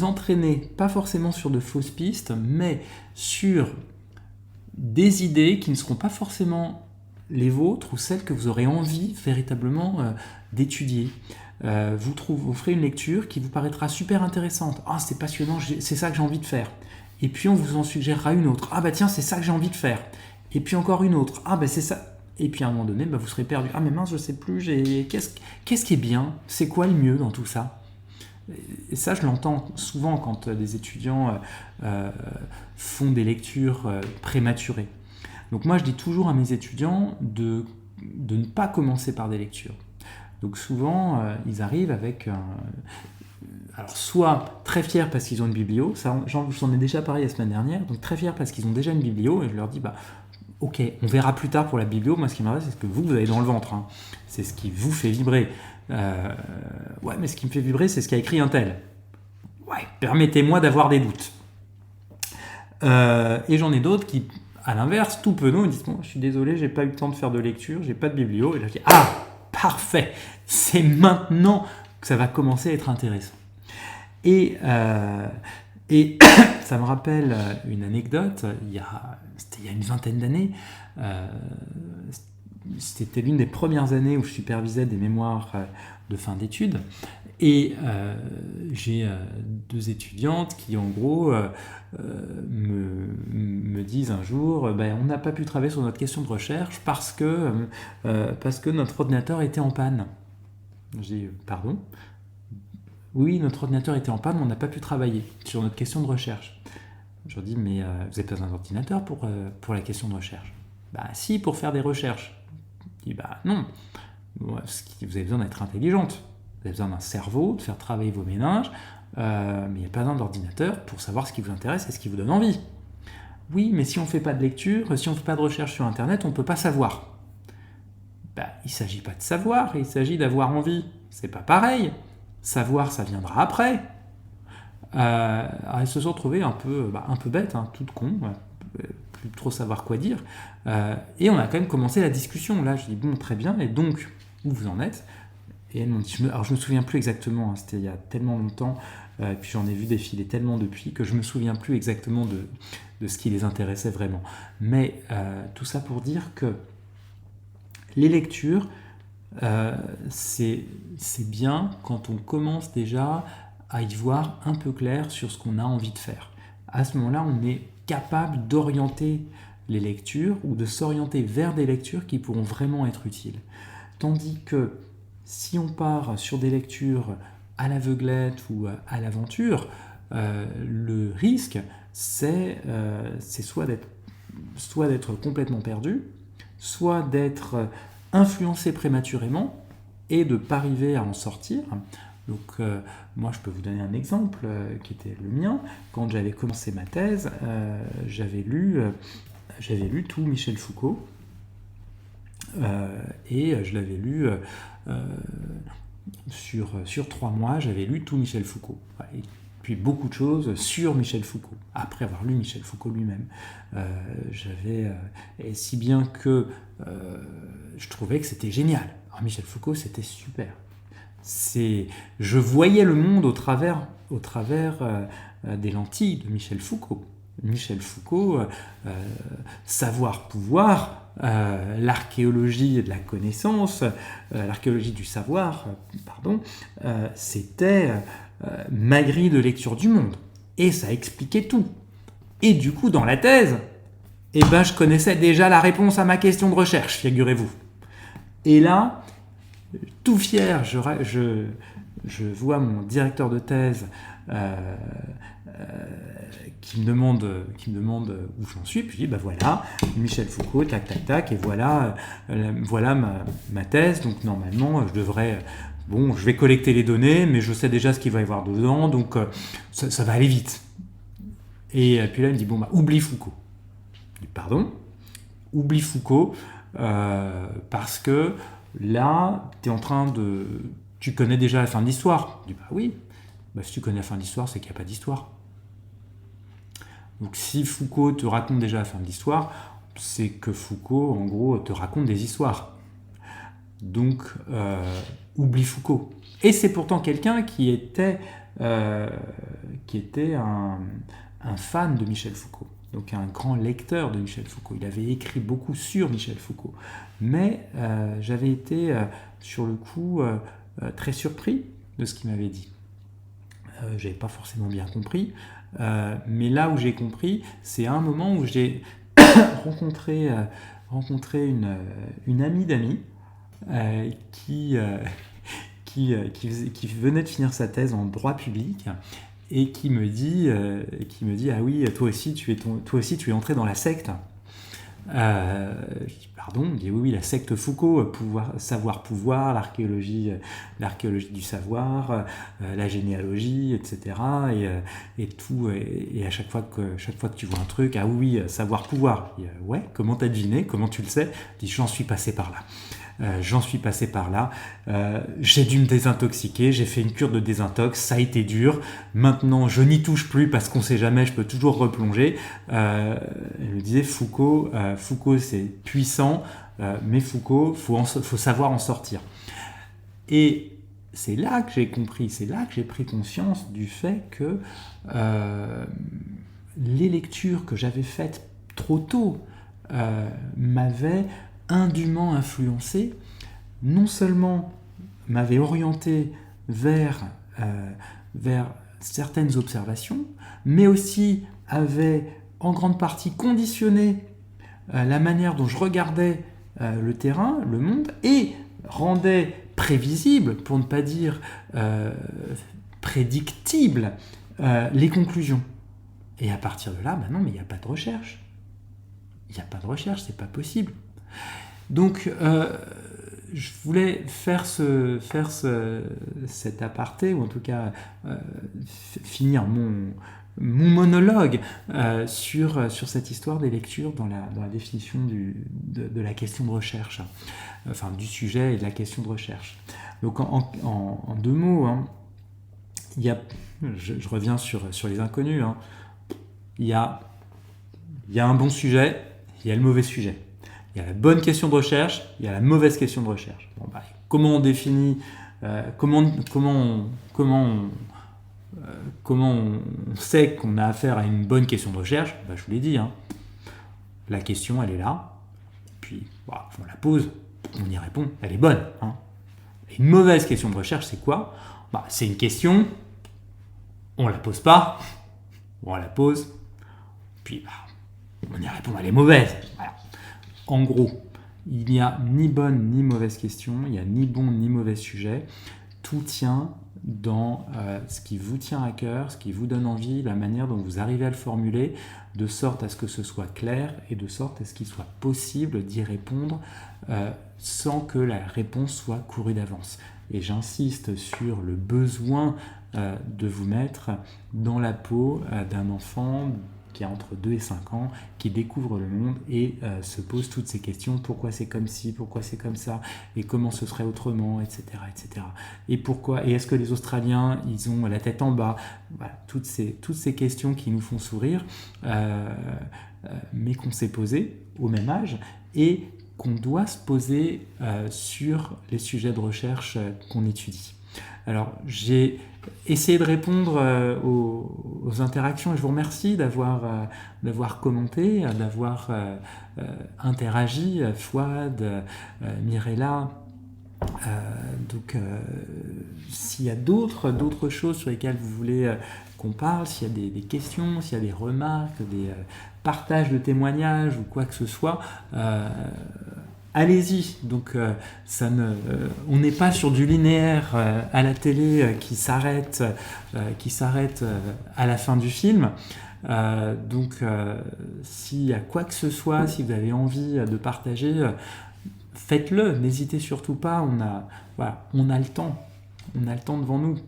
entraîner, pas forcément sur de fausses pistes, mais sur des idées qui ne seront pas forcément les vôtres ou celles que vous aurez envie véritablement d'étudier. Vous ferez une lecture qui vous paraîtra super intéressante. Ah, c'est passionnant, c'est ça que j'ai envie de faire. Et puis on vous en suggérera une autre. Ah bah tiens, c'est ça que j'ai envie de faire. Et puis encore une autre. Ah bah c'est ça. Et puis à un moment donné, vous serez perdu. Ah mais mince, je sais plus, qu'est-ce qui est bien ? C'est quoi le mieux dans tout ça ? Et ça, je l'entends souvent quand des étudiants font des lectures prématurées. Donc moi, je dis toujours à mes étudiants de ne pas commencer par des lectures. Donc souvent, ils arrivent avec alors soit très fiers parce qu'ils ont une biblio, ça j'en ai déjà parlé la semaine dernière, donc très fiers parce qu'ils ont déjà une biblio, et je leur dis ok, on verra plus tard pour la biblio, moi ce qui m'intéresse c'est ce que vous avez dans le ventre, hein. C'est ce qui vous fait vibrer. Ouais, mais ce qui me fait vibrer c'est ce qu'a écrit un tel. Ouais, permettez-moi d'avoir des doutes. Et j'en ai d'autres qui, à l'inverse, tout penaud, ils disent bon, je suis désolé, j'ai pas eu le temps de faire de lecture, j'ai pas de biblio, et là je dis parfait, c'est maintenant que ça va commencer à être intéressant. Et ça me rappelle une anecdote, c'était il y a une vingtaine d'années, c'était l'une des premières années où je supervisais des mémoires de fin d'études, et j'ai 2 étudiantes qui en gros me disent un jour on n'a pas pu travailler sur notre question de recherche parce que notre ordinateur était en panne. Je dis pardon ? Oui, notre ordinateur était en panne, on n'a pas pu travailler sur notre question de recherche. Je leur dis, mais vous n'avez pas un ordinateur pour la question de recherche ? Si, pour faire des recherches. Je dis, non. Vous avez besoin d'être intelligente. Vous avez besoin d'un cerveau, de faire travailler vos méninges, mais il n'y a pas besoin d'ordinateur pour savoir ce qui vous intéresse et ce qui vous donne envie. Oui, mais si on ne fait pas de lecture, si on ne fait pas de recherche sur Internet, on ne peut pas savoir. Il ne s'agit pas de savoir, il s'agit d'avoir envie. C'est pas pareil. Savoir, ça viendra après. Elles se sont retrouvées un peu bêtes, toutes cons, plus trop savoir quoi dire. Et on a quand même commencé la discussion. Là, je dis bon, très bien, et donc, où vous en êtes ? Et elles m'ont dit, alors je me souviens plus exactement, c'était il y a tellement longtemps, puis j'en ai vu défiler tellement depuis que je me souviens plus exactement de ce qui les intéressait vraiment. Mais tout ça pour dire que les lectures, c'est bien quand on commence déjà à y voir un peu clair sur ce qu'on a envie de faire. À ce moment-là, on est capable d'orienter les lectures ou de s'orienter vers des lectures qui pourront vraiment être utiles. Tandis que si on part sur des lectures à l'aveuglette ou à l'aventure, le risque, c'est soit d'être complètement perdu, soit d'être influencé prématurément et de ne pas arriver à en sortir. Donc moi je peux vous donner un exemple qui était le mien. Quand j'avais commencé ma thèse, j'avais lu tout Michel Foucault, et je l'avais lu sur 3 mois, j'avais lu tout Michel Foucault. Et puis beaucoup de choses sur Michel Foucault, après avoir lu Michel Foucault lui-même. Et si bien que je trouvais que c'était génial. Alors Michel Foucault, c'était super. Je voyais le monde au travers des lentilles de Michel Foucault. Michel Foucault, savoir-pouvoir, l'archéologie de la connaissance, l'archéologie du savoir, c'était ma grille de lecture du monde. Et ça expliquait tout. Et du coup, dans la thèse, je connaissais déjà la réponse à ma question de recherche, figurez-vous. Et là, tout fier, je vois mon directeur de thèse qui me demande où j'en suis, puis je dis voilà, Michel Foucault, tac tac tac, et voilà ma thèse, donc normalement je vais collecter les données, mais je sais déjà ce qu'il va y avoir dedans, donc ça va aller vite. Et puis là il me dit oublie Foucault. Je dis pardon, oublie Foucault, parce que là tu connais déjà la fin de l'histoire. Je dis oui, si tu connais la fin de l'histoire, c'est qu'il n'y a pas d'histoire. Donc si Foucault te raconte déjà la fin de l'histoire, c'est que Foucault, en gros, te raconte des histoires. Donc, oublie Foucault. Et c'est pourtant quelqu'un qui était un fan de Michel Foucault, donc un grand lecteur de Michel Foucault. Il avait écrit beaucoup sur Michel Foucault. Mais j'avais été, sur le coup, très surpris de ce qu'il m'avait dit. Je n'avais pas forcément bien compris, mais là où j'ai compris, c'est à un moment où j'ai rencontré une amie d'amis qui venait de finir sa thèse en droit public et qui me dit ah oui, toi aussi tu es entré dans la secte. Je dis, pardon, il dit oui, la secte Foucault, savoir-pouvoir, l'archéologie du savoir, la généalogie, etc. Et tout, et à chaque fois que tu vois un truc, ah oui, savoir-pouvoir. Ouais, comment t'as deviné, comment tu le sais? Je dis, j'en suis passé par là. J'ai dû me désintoxiquer, j'ai fait une cure de désintox, ça a été dur, maintenant je n'y touche plus parce qu'on sait jamais, je peux toujours replonger. Elle me disait Foucault c'est puissant, mais Foucault, faut savoir en sortir. Et c'est là que j'ai compris, c'est là que j'ai pris conscience du fait que les lectures que j'avais faites trop tôt m'avaient indûment influencé, non seulement m'avait orienté vers certaines observations, mais aussi avait en grande partie conditionné la manière dont je regardais le terrain, le monde, et rendait prévisible, pour ne pas dire prédictible, les conclusions. Et à partir de là, ben non, mais il n'y a pas de recherche. Il n'y a pas de recherche, c'est pas possible. Donc, je voulais faire cet aparté, ou en tout cas finir mon monologue sur cette histoire des lectures dans la définition de la question de recherche, enfin du sujet et de la question de recherche. Donc en deux mots, hein, je reviens sur les inconnus, hein, il y a un bon sujet, il y a le mauvais sujet. Il y a la bonne question de recherche, il y a la mauvaise question de recherche. Bon, bah, comment on définit, comment on sait qu'on a affaire à une bonne question de recherche? Bah, je vous l'ai dit, hein. La question, elle est là, puis bah, on la pose, on y répond, elle est bonne. Hein. Et une mauvaise question de recherche, c'est quoi? Bah, c'est une question, on la pose pas, on la pose, puis bah, on y répond, elle est mauvaise. Voilà. En gros, il n'y a ni bonne ni mauvaise question, il n'y a ni bon ni mauvais sujet. Tout tient dans ce qui vous tient à cœur, ce qui vous donne envie, la manière dont vous arrivez à le formuler, de sorte à ce que ce soit clair et de sorte à ce qu'il soit possible d'y répondre sans que la réponse soit courue d'avance. Et j'insiste sur le besoin de vous mettre dans la peau d'un enfant qui a entre 2 et 5 ans, qui découvre le monde et se pose toutes ces questions. Pourquoi c'est comme ci, pourquoi c'est comme ça, et comment ce serait autrement, etc. etc. Et pourquoi, et est-ce que les Australiens, ils ont la tête en bas? Voilà, toutes ces questions qui nous font sourire, mais qu'on s'est posées au même âge, et qu'on doit se poser sur les sujets de recherche qu'on étudie. Alors, j'ai essayé de répondre aux interactions et je vous remercie d'avoir commenté, d'avoir interagi, Fouad, Mirella. S'il y a d'autres choses sur lesquelles vous voulez qu'on parle, s'il y a des questions, s'il y a des remarques, des partages de témoignages ou quoi que ce soit, allez-y. Donc, on n'est pas sur du linéaire à la télé qui s'arrête à la fin du film. S'il y a quoi que ce soit, si vous avez envie de partager, faites-le. N'hésitez surtout pas. On a le temps. On a le temps devant nous.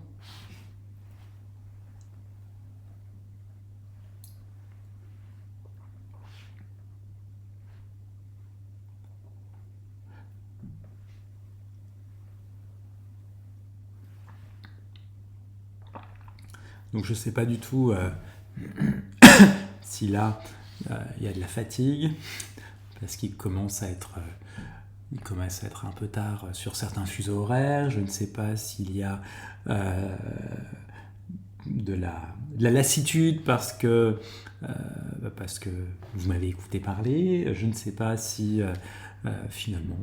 Donc je ne sais pas du tout si là il y a de la fatigue, parce qu'il commence à être un peu tard sur certains fuseaux horaires. Je ne sais pas s'il y a de la lassitude parce que vous m'avez écouté parler. Je ne sais pas si finalement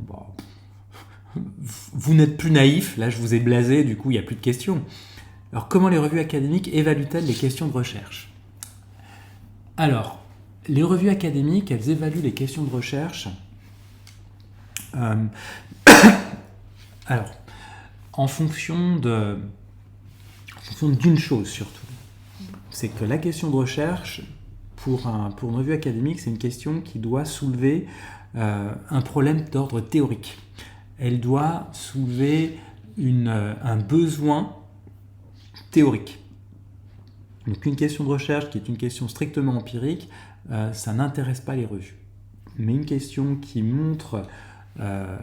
vous n'êtes plus naïf. Là je vous ai blasé, du coup il n'y a plus de questions. Alors, comment les revues académiques évaluent-elles les questions de recherche? Alors, les revues académiques, elles évaluent les questions de recherche. Alors, en fonction d'une chose surtout. C'est que la question de recherche, pour une revue académique, c'est une question qui doit soulever un problème d'ordre théorique. Elle doit soulever un besoin théorique. Donc une question de recherche qui est une question strictement empirique, ça n'intéresse pas les revues. Mais une question qui montre un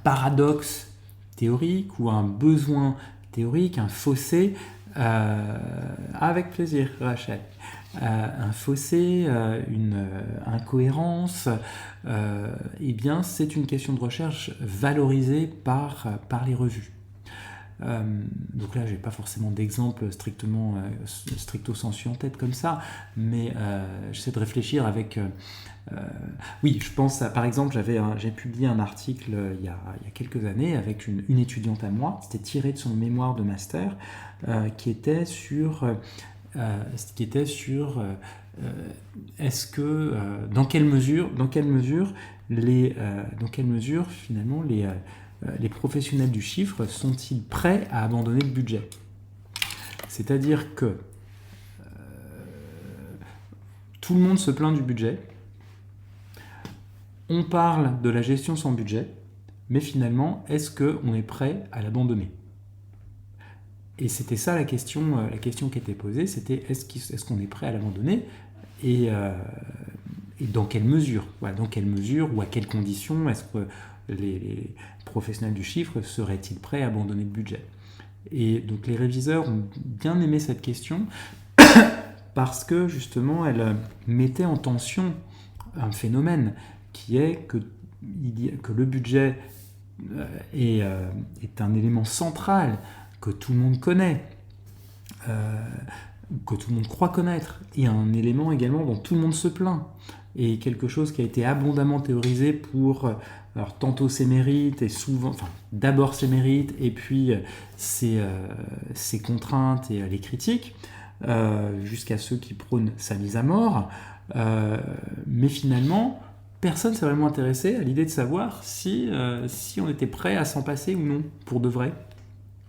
paradoxe théorique ou un besoin théorique, un fossé, avec plaisir, Rachel. Un fossé, une incohérence, eh bien, c'est une question de recherche valorisée par les revues. Donc là, je n'ai pas forcément d'exemple stricto sensu en tête comme ça, mais j'essaie de réfléchir avec... oui, je pense, par exemple, j'ai publié un article il y a quelques années avec une étudiante à moi, c'était tiré de son mémoire de master, qui était sur est-ce que dans quelle mesure finalement les professionnels du chiffre sont-ils prêts à abandonner le budget? C'est-à-dire que tout le monde se plaint du budget, on parle de la gestion sans budget, mais finalement, est-ce qu'on est prêt à l'abandonner? Et c'était ça la question qui était posée, c'était est-ce qu'on est prêt à l'abandonner et dans quelle mesure? Voilà, dans quelle mesure ou à quelles conditions est-ce que les professionnels du chiffre seraient-ils prêts à abandonner le budget? Et donc les réviseurs ont bien aimé cette question parce que justement elle mettait en tension un phénomène qui est que le budget est un élément central que tout le monde connaît, que tout le monde croit connaître, et un élément également dont tout le monde se plaint, et quelque chose qui a été abondamment théorisé pour, alors tantôt ses mérites, et souvent, enfin d'abord ses mérites, et puis ses contraintes et les critiques, jusqu'à ceux qui prônent sa mise à mort, mais finalement, personne ne s'est vraiment intéressé à l'idée de savoir si on était prêt à s'en passer ou non, pour de vrai.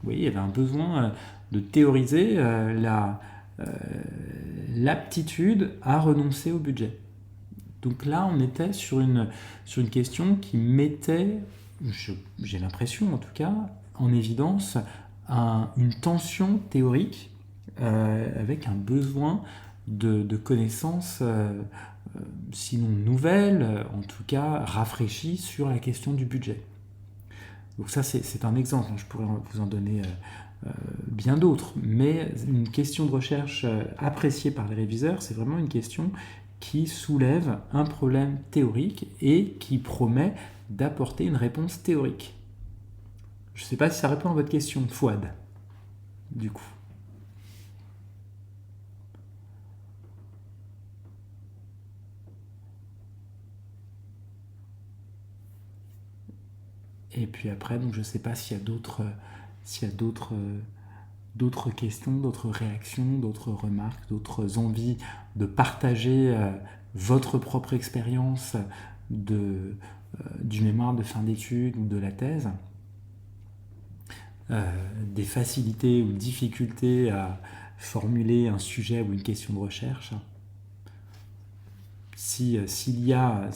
Oui, il y avait un besoin de théoriser l'aptitude à renoncer au budget. Donc là, on était sur une question qui mettait, j'ai l'impression en tout cas, en évidence une tension théorique avec un besoin de connaissances, sinon nouvelles, en tout cas rafraîchies sur la question du budget. Donc ça, c'est un exemple, je pourrais vous en donner bien d'autres, mais une question de recherche appréciée par les réviseurs, c'est vraiment une question qui soulève un problème théorique et qui promet d'apporter une réponse théorique. Je ne sais pas si ça répond à votre question, Fouad, du coup. Et puis après, donc je ne sais pas s'il y a d'autres questions, d'autres réactions, d'autres remarques, d'autres envies de partager votre propre expérience du mémoire de fin d'études ou de la thèse, des facilités ou difficultés à formuler un sujet ou une question de recherche. S'il y a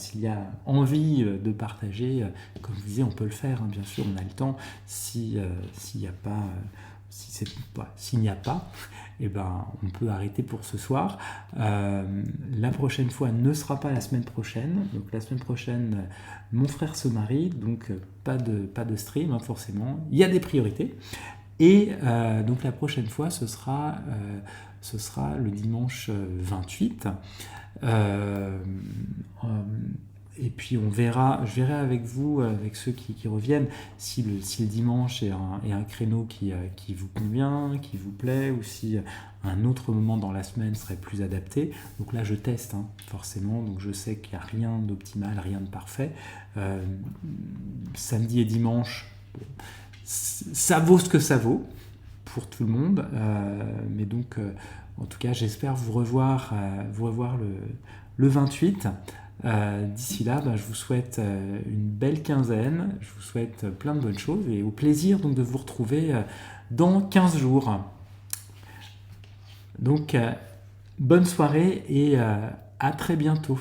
envie de partager, comme je vous disais, on peut le faire, hein, bien sûr, on a le temps. S'il n'y a pas, eh ben, on peut arrêter pour ce soir. La prochaine fois ne sera pas la semaine prochaine. Donc la semaine prochaine, mon frère se marie, donc pas de stream, hein, forcément. Il y a des priorités. Et donc la prochaine fois, ce sera le dimanche 28. Et puis je verrai avec vous, avec ceux qui reviennent, si le dimanche est un créneau qui vous convient, qui vous plaît, ou si un autre moment dans la semaine serait plus adapté. Donc là je teste, hein, forcément, donc je sais qu'il n'y a rien d'optimal, rien de parfait. Samedi et dimanche, ça vaut ce que ça vaut pour tout le monde, mais donc en tout cas j'espère vous revoir le 28. D'ici là, je vous souhaite une belle quinzaine, je vous souhaite plein de bonnes choses et au plaisir donc de vous retrouver dans 15 jours. Donc, bonne soirée et à très bientôt.